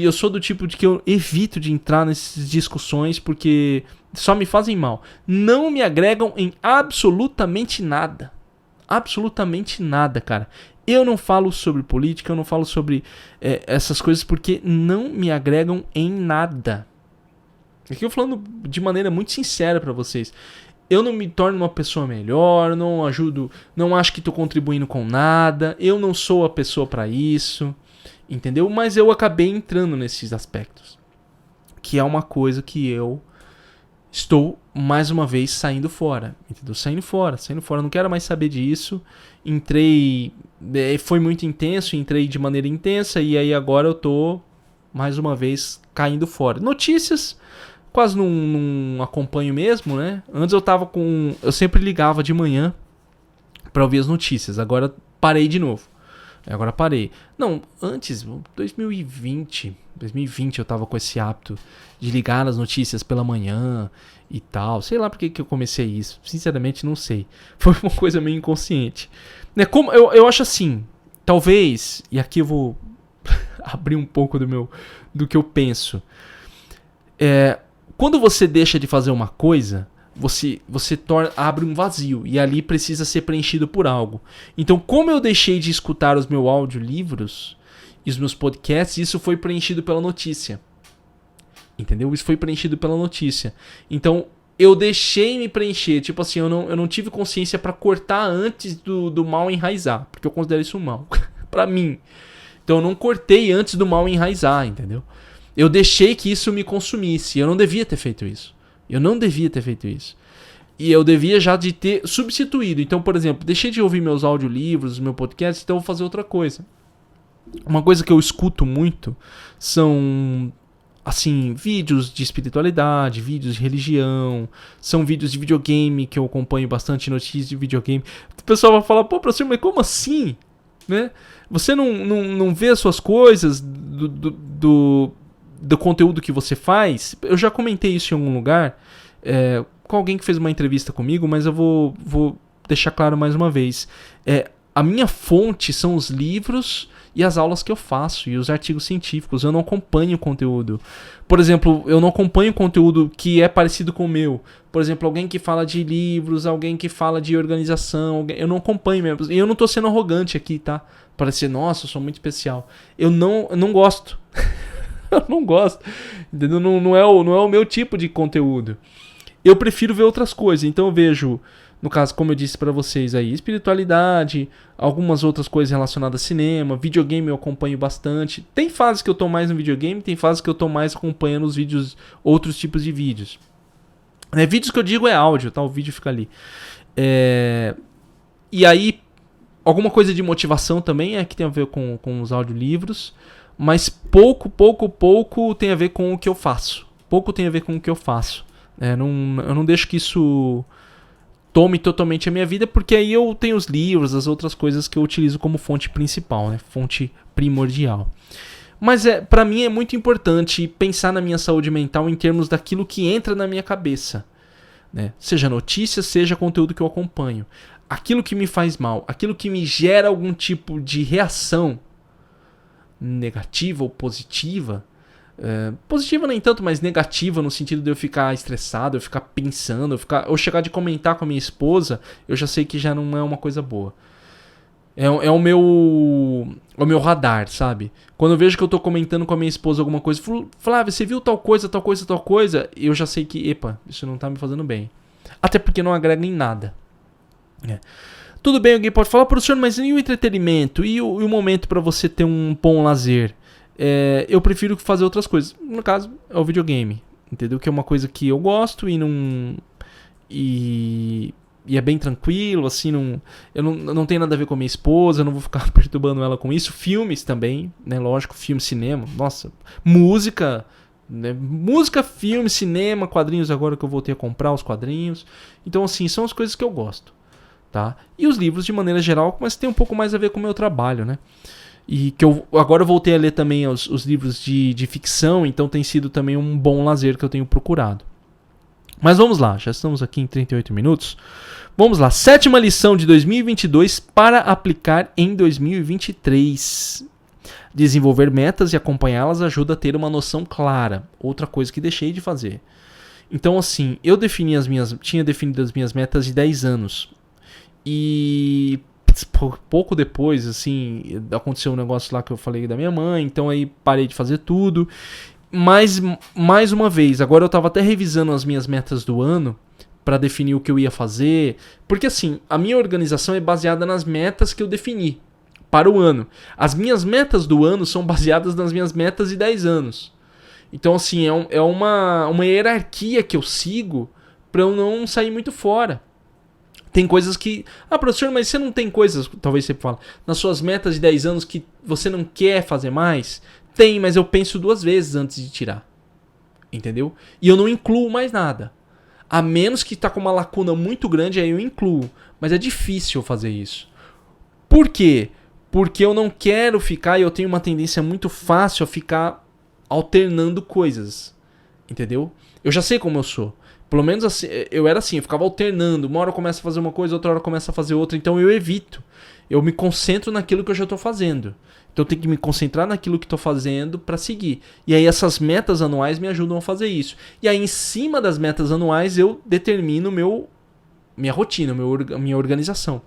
eu sou do tipo de que eu evito de entrar nessas discussões porque só me fazem mal. Não me agregam em absolutamente nada. Absolutamente nada, cara. Eu não falo sobre política, eu não falo sobre essas coisas porque não me agregam em nada. Aqui eu falando de maneira muito sincera pra vocês. Eu não me torno uma pessoa melhor, não ajudo, não acho que tô contribuindo com nada. Eu não sou a pessoa pra isso. Entendeu? Mas eu acabei entrando nesses aspectos. Que é uma coisa que eu estou, mais uma vez, saindo fora. Entendeu? Saindo fora. Não quero mais saber disso. Entrei... Foi muito intenso, entrei de maneira intensa. E aí agora eu tô, mais uma vez, caindo fora. Notícias, quase não acompanho mesmo, né? Antes eu tava com... Eu sempre ligava de manhã pra ouvir as notícias. Agora parei de novo. Agora parei. Não, antes, 2020 eu tava com esse hábito de ligar as notícias pela manhã e tal. Sei lá por que eu comecei isso. Sinceramente, não sei. Foi uma coisa meio inconsciente. Né, como, eu acho assim, talvez, e aqui eu vou abrir um pouco do que eu penso. Quando você deixa de fazer uma coisa, você abre um vazio e ali precisa ser preenchido por algo. Então, como eu deixei de escutar os meus audiolivros e os meus podcasts, isso foi preenchido pela notícia. Entendeu? Isso foi preenchido pela notícia. Então, eu deixei me preencher. Tipo assim, eu não tive consciência pra cortar antes do mal enraizar. Porque eu considero isso um mal. Pra mim. Então, eu não cortei antes do mal enraizar, entendeu? Eu deixei que isso me consumisse. Eu não devia ter feito isso. E eu devia já de ter substituído. Então, por exemplo, deixei de ouvir meus audiolivros, meu podcast, então eu vou fazer outra coisa. Uma coisa que eu escuto muito são, assim, vídeos de espiritualidade, vídeos de religião, são vídeos de videogame que eu acompanho bastante, notícias de videogame. O pessoal vai falar, pô, professor, mas como assim? Né? Você não vê as suas coisas do conteúdo que você faz? Eu já comentei isso em algum lugar, com alguém que fez uma entrevista comigo, mas eu vou deixar claro mais uma vez. A minha fonte são os livros e as aulas que eu faço e os artigos científicos. Eu não acompanho conteúdo. Por exemplo, eu não acompanho conteúdo que é parecido com o meu. Por exemplo, alguém que fala de livros, alguém que fala de organização. Eu não acompanho mesmo. E eu não tô sendo arrogante aqui, tá? Parecer, nossa, eu sou muito especial. Eu não gosto. Eu não gosto. Entendeu? Não é o meu tipo de conteúdo. Eu prefiro ver outras coisas. Então eu vejo, no caso, como eu disse pra vocês aí, espiritualidade, algumas outras coisas relacionadas a cinema, videogame eu acompanho bastante. Tem fases que eu tô mais no videogame, tem fases que eu tô mais acompanhando os vídeos, outros tipos de vídeos. Vídeos que eu digo é áudio, tá? O vídeo fica ali. E aí, alguma coisa de motivação também que tem a ver com os audiolivros, mas pouco tem a ver com o que eu faço. Eu não deixo que isso tome totalmente a minha vida, porque aí eu tenho os livros, as outras coisas que eu utilizo como fonte principal, né? Fonte primordial. Mas pra mim é muito importante pensar na minha saúde mental em termos daquilo que entra na minha cabeça, né? Seja notícia, seja conteúdo que eu acompanho. Aquilo que me faz mal, aquilo que me gera algum tipo de reação negativa ou positiva. Positiva nem tanto, mas negativa no sentido de eu ficar estressado, eu ficar pensando, eu chegar de comentar com a minha esposa, eu já sei que já não é uma coisa boa. É o meu radar, sabe? Quando eu vejo que eu tô comentando com a minha esposa alguma coisa, Flávia, você viu tal coisa, eu já sei que, epa, isso não tá me fazendo bem. Até porque não agrega em nada. Tudo bem, alguém pode falar, professor, mas e o entretenimento? E o momento pra você ter um bom lazer? Eu prefiro fazer outras coisas. No caso, é o videogame. Entendeu? Que é uma coisa que eu gosto e é bem tranquilo, assim, eu não tenho nada a ver com a minha esposa, eu não vou ficar perturbando ela com isso. Filmes também, né? Lógico, filme, cinema, nossa. Música, né? Música, filme, cinema, quadrinhos agora que eu voltei a comprar os quadrinhos. Então, assim, são as coisas que eu gosto, tá? E os livros de maneira geral, mas tem um pouco mais a ver com o meu trabalho, né? E que agora eu voltei a ler também os livros de ficção, então tem sido também um bom lazer que eu tenho procurado. Mas vamos lá, já estamos aqui em 38 minutos. Vamos lá, 7ª lição de 2022 para aplicar em 2023. Desenvolver metas e acompanhá-las ajuda a ter uma noção clara. Outra coisa que deixei de fazer. Então assim, eu tinha definido as minhas metas de 10 anos. E pouco depois, assim, aconteceu um negócio lá que eu falei da minha mãe, então aí parei de fazer tudo. Mas, mais uma vez, agora eu tava até revisando as minhas metas do ano para definir o que eu ia fazer, porque assim, a minha organização é baseada nas metas que eu defini para o ano. As minhas metas do ano são baseadas nas minhas metas de 10 anos. Então assim, é uma hierarquia que eu sigo para eu não sair muito fora. Tem coisas que... professor, mas você não tem coisas, talvez você fale, nas suas metas de 10 anos que você não quer fazer mais? Tem, mas eu penso 2 vezes antes de tirar. Entendeu? E eu não incluo mais nada. A menos que tá com uma lacuna muito grande, aí eu incluo. Mas é difícil fazer isso. Por quê? Porque eu não quero ficar, e eu tenho uma tendência muito fácil a ficar alternando coisas. Entendeu? Eu já sei como eu sou. Pelo menos assim, eu era assim, eu ficava alternando. Uma hora eu começo a fazer uma coisa, outra hora eu começo a fazer outra. Então eu evito. Eu me concentro naquilo que eu já estou fazendo. Então eu tenho que me concentrar naquilo que estou fazendo para seguir. E aí essas metas anuais me ajudam a fazer isso. E aí em cima das metas anuais eu determino minha rotina, minha organização.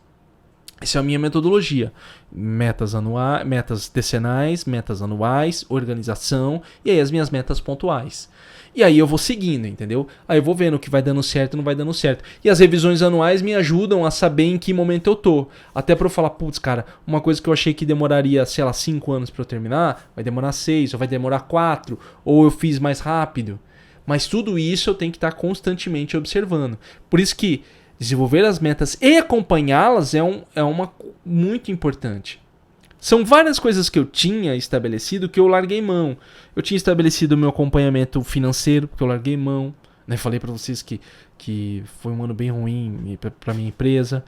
Essa é a minha metodologia. Metas anuais, metas decenais, metas anuais, organização e aí as minhas metas pontuais. E aí eu vou seguindo, entendeu? Aí eu vou vendo o que vai dando certo e não vai dando certo. E as revisões anuais me ajudam a saber em que momento eu tô. Até pra eu falar, putz, cara, uma coisa que eu achei que demoraria, sei lá, 5 anos pra eu terminar, vai demorar 6, ou vai demorar 4, ou eu fiz mais rápido. Mas tudo isso eu tenho que estar constantemente observando. Por isso que desenvolver as metas e acompanhá-las é uma muito importante. São várias coisas que eu tinha estabelecido que eu larguei mão. Eu tinha estabelecido o meu acompanhamento financeiro, que eu larguei mão. Né? Falei para vocês que foi um ano bem ruim para minha empresa.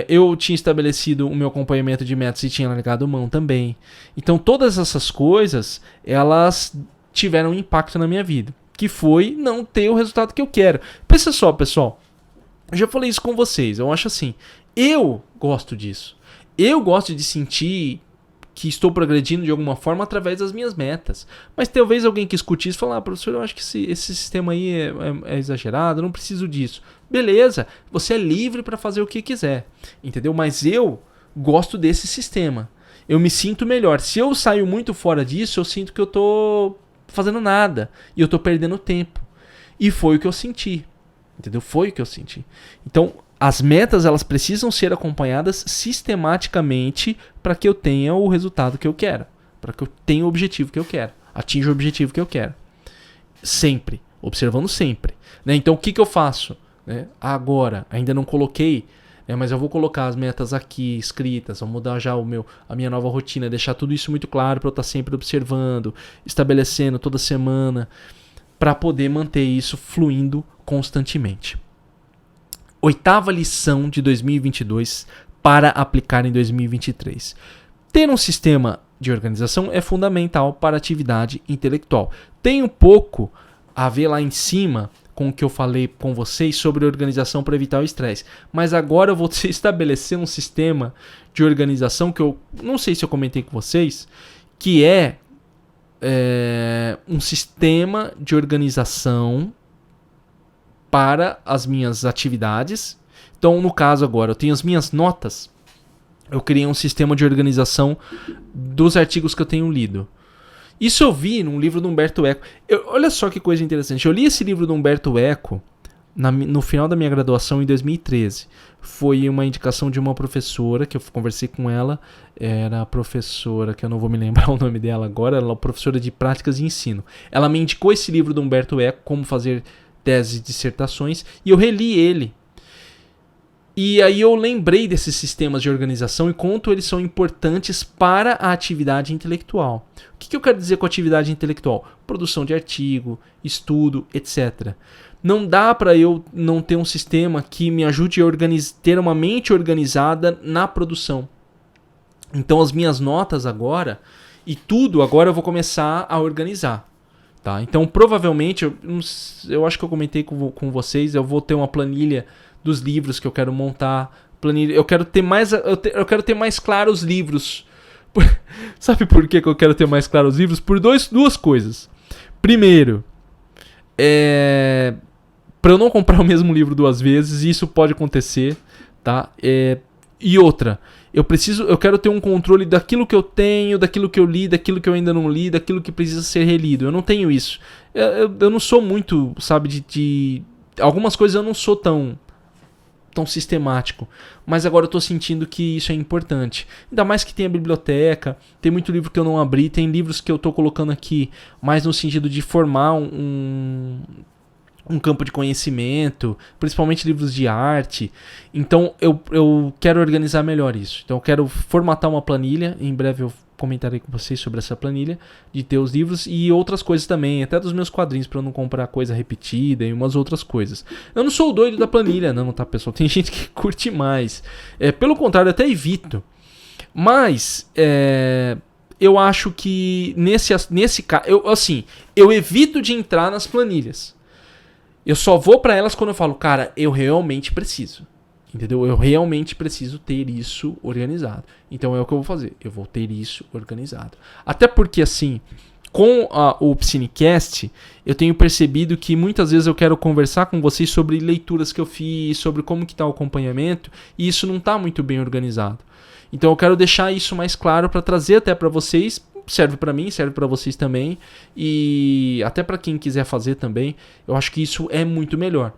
Eu tinha estabelecido o meu acompanhamento de metas e tinha largado mão também. Então todas essas coisas, elas tiveram um impacto na minha vida. Que foi não ter o resultado que eu quero. Pensa só, pessoal. Eu já falei isso com vocês. Eu acho assim. Eu gosto disso. Eu gosto de sentir que estou progredindo de alguma forma através das minhas metas. Mas talvez alguém que escute isso fale, professor, eu acho que esse sistema aí é exagerado, eu não preciso disso. Beleza, você é livre para fazer o que quiser, entendeu? Mas eu gosto desse sistema. Eu me sinto melhor. Se eu saio muito fora disso, eu sinto que eu estou fazendo nada e eu estou perdendo tempo. E foi o que eu senti, entendeu? Foi o que eu senti. Então, as metas, elas precisam ser acompanhadas sistematicamente para que eu tenha o resultado que eu quero. Para que eu tenha o objetivo que eu quero. Atinja o objetivo que eu quero. Sempre. Observando sempre. Né? Então, o que eu faço? Né? Agora, ainda não coloquei, né? Mas eu vou colocar as metas aqui escritas. Vou mudar já a minha nova rotina. Deixar tudo isso muito claro para eu estar sempre observando. Estabelecendo toda semana. Para poder manter isso fluindo constantemente. 8ª lição de 2022 para aplicar em 2023. Ter um sistema de organização é fundamental para a atividade intelectual. Tem um pouco a ver lá em cima com o que eu falei com vocês sobre organização para evitar o estresse. Mas agora eu vou estabelecer um sistema de organização que eu não sei se eu comentei com vocês, que é um sistema de organização para as minhas atividades. Então, no caso agora, eu tenho as minhas notas. Eu criei um sistema de organização dos artigos que eu tenho lido. Isso eu vi num livro do Humberto Eco. Olha só que coisa interessante. Eu li esse livro do Humberto Eco no final da minha graduação em 2013. Foi uma indicação de uma professora que eu conversei com ela. Era a professora, que eu não vou me lembrar o nome dela agora. Ela é professora de práticas de ensino. Ela me indicou esse livro do Humberto Eco, Como Fazer Teses e Dissertações, e eu reli ele. E aí eu lembrei desses sistemas de organização e quanto eles são importantes para a atividade intelectual. O que eu quero dizer com atividade intelectual? Produção de artigo, estudo, etc. Não dá para eu não ter um sistema que me ajude a ter uma mente organizada na produção. Então as minhas notas agora, e tudo agora eu vou começar a organizar. Tá? Então, provavelmente, eu acho que eu comentei com vocês, eu vou ter uma planilha dos livros que eu quero montar. Eu quero ter mais claros os livros. Sabe por que eu quero ter mais claros os livros? Por duas coisas. Primeiro, para eu não comprar o mesmo livro 2 vezes, isso pode acontecer. Tá? E outra, eu quero ter um controle daquilo que eu tenho, daquilo que eu li, daquilo que eu ainda não li, daquilo que precisa ser relido. Eu não tenho isso. Eu não sou muito, sabe, de algumas coisas eu não sou tão sistemático. Mas agora eu tô sentindo que isso é importante. Ainda mais que tem a biblioteca, tem muito livro que eu não abri, tem livros que eu tô colocando aqui mais no sentido de formar um campo de conhecimento, principalmente livros de arte. Então eu quero organizar melhor isso. Então eu quero formatar uma planilha, em breve eu comentarei com vocês sobre essa planilha, de ter os livros e outras coisas também, até dos meus quadrinhos, para eu não comprar coisa repetida e umas outras coisas. Eu não sou o doido da planilha, não, tá, pessoal? Tem gente que curte mais. Pelo contrário, eu até evito. Mas, eu acho que nesse caso, eu evito de entrar nas planilhas. Eu só vou pra elas quando eu falo, cara, eu realmente preciso. Entendeu? Eu realmente preciso ter isso organizado. Então é o que eu vou fazer. Eu vou ter isso organizado. Até porque, assim, com o Piscinecast, eu tenho percebido que muitas vezes eu quero conversar com vocês sobre leituras que eu fiz, sobre como que tá o acompanhamento, e isso não tá muito bem organizado. Então eu quero deixar isso mais claro para trazer até para vocês. Serve para mim, serve para vocês também. E até para quem quiser fazer também. Eu acho que isso é muito melhor.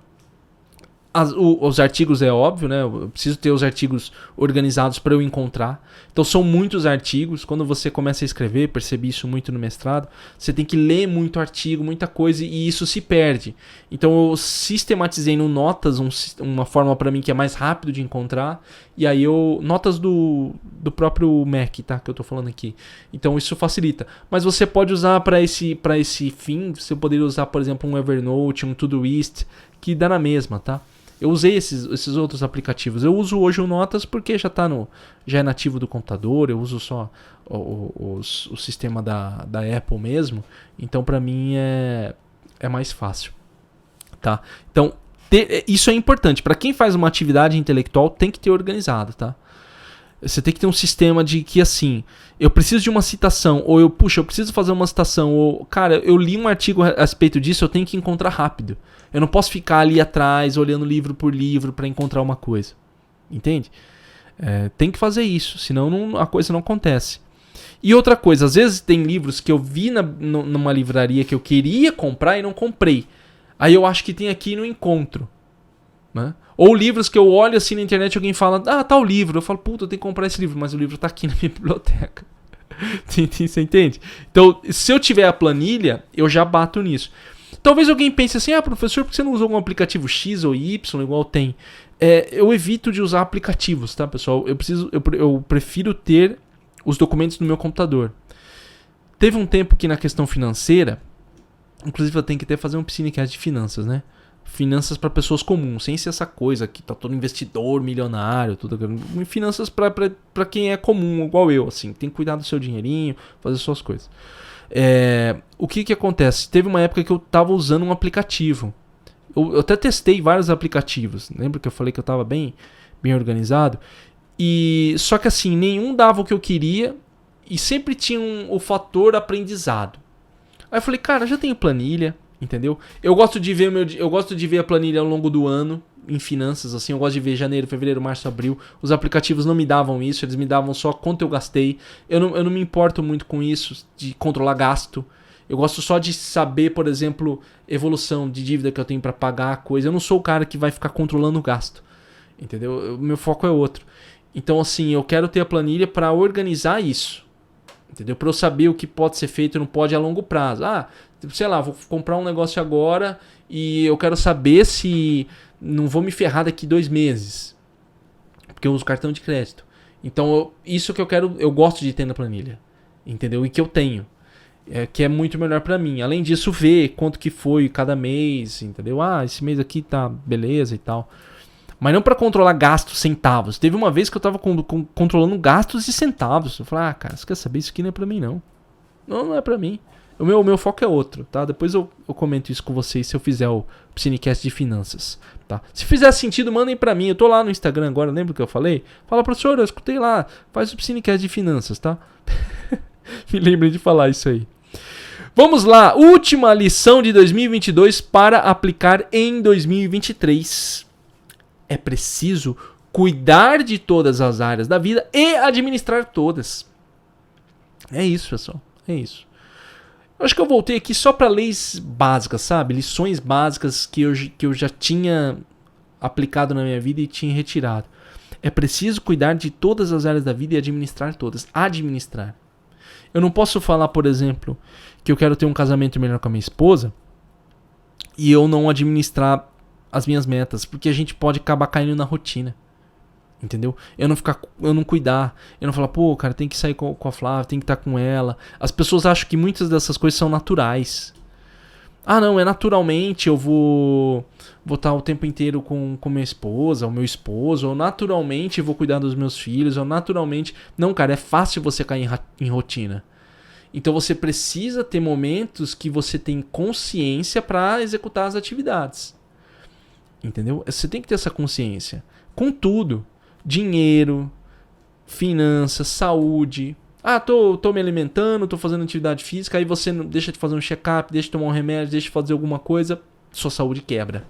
Os artigos é óbvio, né? Eu preciso ter os artigos organizados para eu encontrar. Então são muitos artigos. Quando você começa a escrever, percebi isso muito no mestrado, você tem que ler muito artigo, muita coisa, e isso se perde. Então eu sistematizei no Notas uma forma para mim que é mais rápido de encontrar. E aí Notas do próprio Mac, tá? Que eu tô falando aqui. Então isso facilita. Mas você pode usar para esse fim, você poderia usar, por exemplo, um Evernote, um Todoist, que dá na mesma, tá? Eu usei esses outros aplicativos. Eu uso hoje o Notas porque já é nativo do computador. Eu uso só o sistema da Apple mesmo. Então para mim é mais fácil, tá? Então isso é importante. Para quem faz uma atividade intelectual, tem que ter organizado, tá? Você tem que ter um sistema de que, assim, eu preciso de uma citação, ou eu preciso fazer uma citação, ou, cara, eu li um artigo a respeito disso, eu tenho que encontrar rápido. Eu não posso ficar ali atrás, olhando livro por livro para encontrar uma coisa. Entende? Tem que fazer isso, senão a coisa não acontece. E outra coisa, às vezes tem livros que eu vi numa livraria que eu queria comprar e não comprei. Aí eu acho que tem aqui e não encontro. Né? Ou livros que eu olho assim na internet e alguém fala, tá o livro. Eu falo, puta, eu tenho que comprar esse livro, mas o livro tá aqui na minha biblioteca. Você entende? Então, se eu tiver a planilha, eu já bato nisso. Talvez alguém pense assim, professor, por que você não usou algum aplicativo X ou Y, igual tem? Eu evito de usar aplicativos, tá, pessoal? Eu prefiro ter os documentos no meu computador. Teve um tempo que na questão financeira, inclusive eu tenho que até fazer um Piscinecast de finanças, né? Finanças para pessoas comuns, sem ser essa coisa que tá todo investidor, milionário, tudo. Finanças para quem é comum, igual eu, assim. Tem que cuidar do seu dinheirinho, fazer suas coisas. O que acontece? Teve uma época que eu tava usando um aplicativo. Eu até testei vários aplicativos. Lembra que eu falei que eu tava bem organizado? Só que assim, nenhum dava o que eu queria e sempre tinha o fator aprendizado. Aí eu falei, cara, já tenho planilha. Entendeu? Eu gosto de ver a planilha ao longo do ano em finanças, assim. Eu gosto de ver janeiro, fevereiro, março, abril. Os aplicativos não me davam isso, eles me davam só quanto eu gastei. Eu não me importo muito com isso, de controlar gasto. Eu gosto só de saber, por exemplo, evolução de dívida que eu tenho para pagar a coisa. Eu não sou o cara que vai ficar controlando o gasto. Entendeu? O meu foco é outro. Então, assim, eu quero ter a planilha para organizar isso. Entendeu? Para eu saber o que pode ser feito e não pode a longo prazo. Sei lá, vou comprar um negócio agora e eu quero saber se não vou me ferrar daqui 2 meses. Porque eu uso cartão de crédito. Então, isso que eu gosto de ter na planilha. Entendeu? E que eu tenho. Que é muito melhor pra mim. Além disso, ver quanto que foi cada mês, entendeu? Esse mês aqui tá beleza e tal. Mas não pra controlar gastos, centavos. Teve uma vez que eu tava controlando gastos e centavos. Eu falei, cara, você quer saber? Isso aqui não é pra mim, não. Não é pra mim. O meu foco é outro, tá? Depois eu comento isso com vocês se eu fizer o Piscinecast de finanças, tá? Se fizer sentido, mandem pra mim. Eu tô lá no Instagram agora, lembra que eu falei? Fala, professor, eu escutei lá. Faz o Piscinecast de finanças, tá? Me lembrem de falar isso aí. Vamos lá. Última lição de 2022 para aplicar em 2023. É preciso cuidar de todas as áreas da vida e administrar todas. É isso, pessoal. É isso. Eu acho que eu voltei aqui só para leis básicas, sabe? Lições básicas que eu já tinha aplicado na minha vida e tinha retirado. É preciso cuidar de todas as áreas da vida e administrar todas. Administrar. Eu não posso falar, por exemplo, que eu quero ter um casamento melhor com a minha esposa e eu não administrar as minhas metas, porque a gente pode acabar caindo na rotina. Entendeu? Eu não cuidar, eu não falar, pô, cara, tem que sair com a Flávia, tem que estar com ela. As pessoas acham que muitas dessas coisas são naturais. Ah, não, é naturalmente, eu vou estar o tempo inteiro com minha esposa, ou meu esposo, ou naturalmente eu vou cuidar dos meus filhos, ou naturalmente... Não, cara, é fácil você cair em rotina. Então você precisa ter momentos que você tem consciência para executar as atividades. Entendeu? Você tem que ter essa consciência. Com tudo. Dinheiro, finanças, saúde. Ah, tô me alimentando, tô fazendo atividade física, aí você deixa de fazer um check-up, deixa de tomar um remédio, deixa de fazer alguma coisa, sua saúde quebra.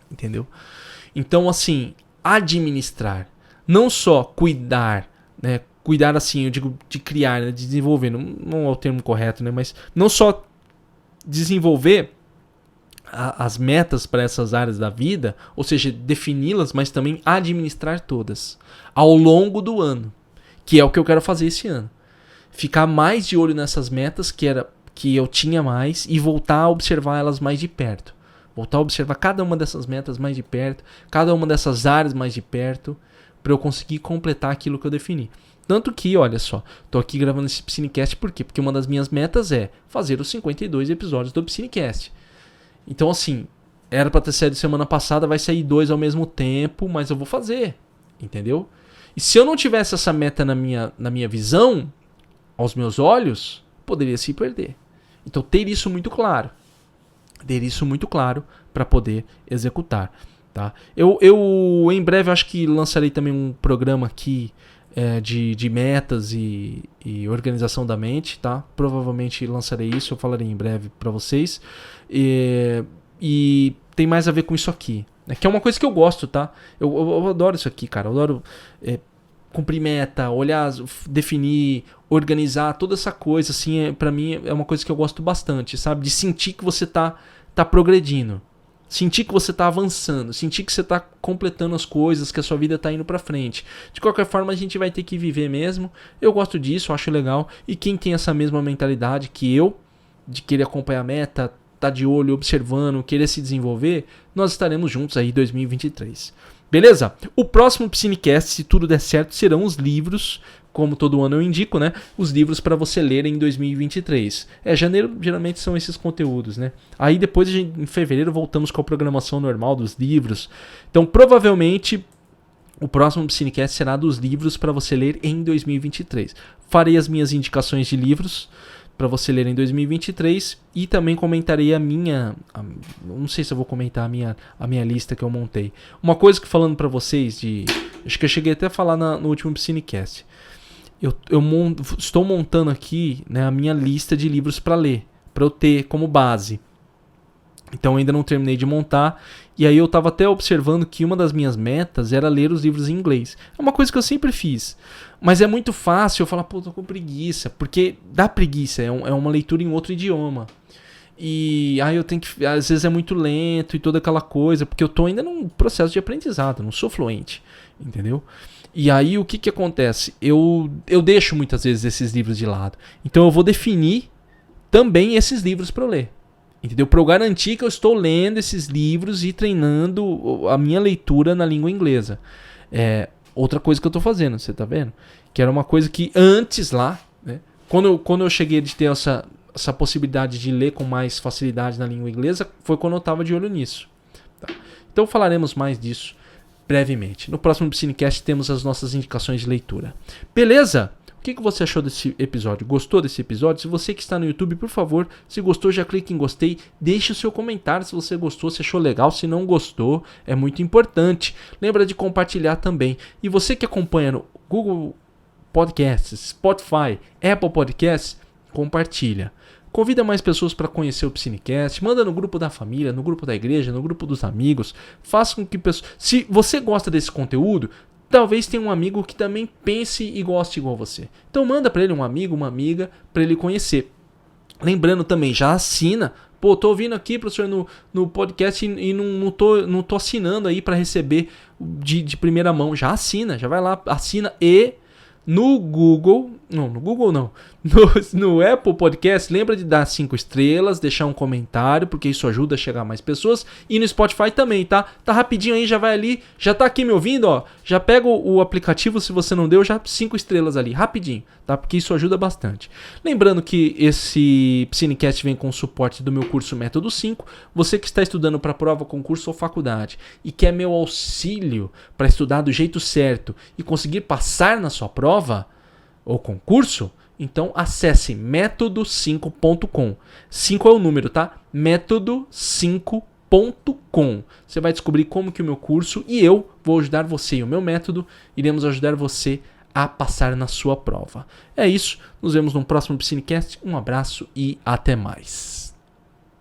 Entendeu? Então, assim, administrar. Não só cuidar, né? Cuidar assim, eu digo de criar, né? De desenvolver, não é o termo correto, né? Mas não só desenvolver as metas para essas áreas da vida, ou seja, defini-las, mas também administrar todas ao longo do ano, que é o que eu quero fazer esse ano. Ficar mais de olho nessas metas que eu tinha mais e voltar a observar elas mais de perto. Voltar a observar cada uma dessas metas mais de perto, cada uma dessas áreas mais de perto, para eu conseguir completar aquilo que eu defini. Tanto que, olha só, tô aqui gravando esse Piscinecast por quê? Porque uma das minhas metas é fazer os 52 episódios do Piscinecast. Então, assim, era pra ter saído semana passada, vai sair 2 ao mesmo tempo, mas eu vou fazer, entendeu? E se eu não tivesse essa meta na minha visão, aos meus olhos, poderia se perder. Então, ter isso muito claro. Ter isso muito claro para poder executar, tá? Eu, em breve, acho que lançarei também um programa aqui de metas e organização da mente, tá? Provavelmente lançarei isso, eu falarei em breve para vocês. E tem mais a ver com isso aqui, né? Que é uma coisa que eu gosto, tá? Eu adoro isso aqui, cara. Eu adoro cumprir meta, olhar, definir, organizar, toda essa coisa, assim, pra mim é uma coisa que eu gosto bastante, sabe? De sentir que você tá progredindo. Sentir que você está avançando, sentir que você está completando as coisas, que a sua vida está indo para frente. De qualquer forma, a gente vai ter que viver mesmo. Eu gosto disso, acho legal. E quem tem essa mesma mentalidade que eu, de querer acompanhar a meta, tá de olho, observando, querer se desenvolver, nós estaremos juntos aí em 2023. Beleza? O próximo Piscinecast, se tudo der certo, serão os livros, como todo ano eu indico, né? Os livros para você ler em 2023. Janeiro geralmente são esses conteúdos, né? Aí depois, em fevereiro, voltamos com a programação normal dos livros. Então, provavelmente, o próximo Piscinecast será dos livros para você ler em 2023. Farei as minhas indicações de livros para você ler em 2023 e também comentarei não sei se eu vou comentar a minha lista que eu montei. Uma coisa que falando para vocês acho que eu cheguei até a falar no último Piscinecast. Estou montando aqui, né, a minha lista de livros para ler, para eu ter como base. Então ainda não terminei de montar. E aí eu estava até observando que uma das minhas metas era ler os livros em inglês. É uma coisa que eu sempre fiz. Mas é muito fácil eu falar, pô, tô com preguiça. Porque dá preguiça, é uma leitura em outro idioma. E aí eu tenho que... Às vezes é muito lento e toda aquela coisa. Porque eu tô ainda num processo de aprendizado, não sou fluente. Entendeu? E aí o que acontece? Eu deixo muitas vezes esses livros de lado. Então eu vou definir também esses livros para eu ler. Entendeu? Para eu garantir que eu estou lendo esses livros e treinando a minha leitura na língua inglesa. Outra coisa que eu estou fazendo, você está vendo? Que era uma coisa que antes lá, né, quando eu cheguei a ter essa possibilidade de ler com mais facilidade na língua inglesa, foi quando eu estava de olho nisso. Tá? Então falaremos mais disso brevemente. No próximo Piscinecast temos as nossas indicações de leitura. Beleza? O que você achou desse episódio? Gostou desse episódio? Se você que está no YouTube, por favor, se gostou, já clique em gostei. Deixe o seu comentário se você gostou, se achou legal. Se não gostou, é muito importante. Lembra de compartilhar também. E você que acompanha no Google Podcasts, Spotify, Apple Podcasts, compartilha. Convida mais pessoas para conhecer o Piscinecast. Manda no grupo da família, no grupo da igreja, no grupo dos amigos. Faça com que pessoas... Se você gosta desse conteúdo... Talvez tenha um amigo que também pense e goste igual você. Então manda para ele um amigo, uma amiga, para ele conhecer. Lembrando também, já assina. Pô, tô ouvindo aqui, professor, no podcast e não tô assinando aí para receber de primeira mão. Já assina, já vai lá, assina e no Google não, no Apple Podcast, lembra de dar 5 estrelas, deixar um comentário, porque isso ajuda a chegar a mais pessoas, e no Spotify também, tá? Tá rapidinho aí, já vai ali, já tá aqui me ouvindo, ó, já pega o aplicativo, se você não deu, já 5 estrelas ali, rapidinho, tá? Porque isso ajuda bastante. Lembrando que esse Piscinecast vem com o suporte do meu curso Método 5, você que está estudando para prova, concurso ou faculdade, e quer meu auxílio para estudar do jeito certo e conseguir passar na sua prova, ou concurso, então acesse método5.com. 5 é o número, tá? método5.com. Você vai descobrir como que o meu curso e eu vou ajudar você e o meu método iremos ajudar você a passar na sua prova. É isso, nos vemos no próximo Piscinecast. Um abraço e até mais.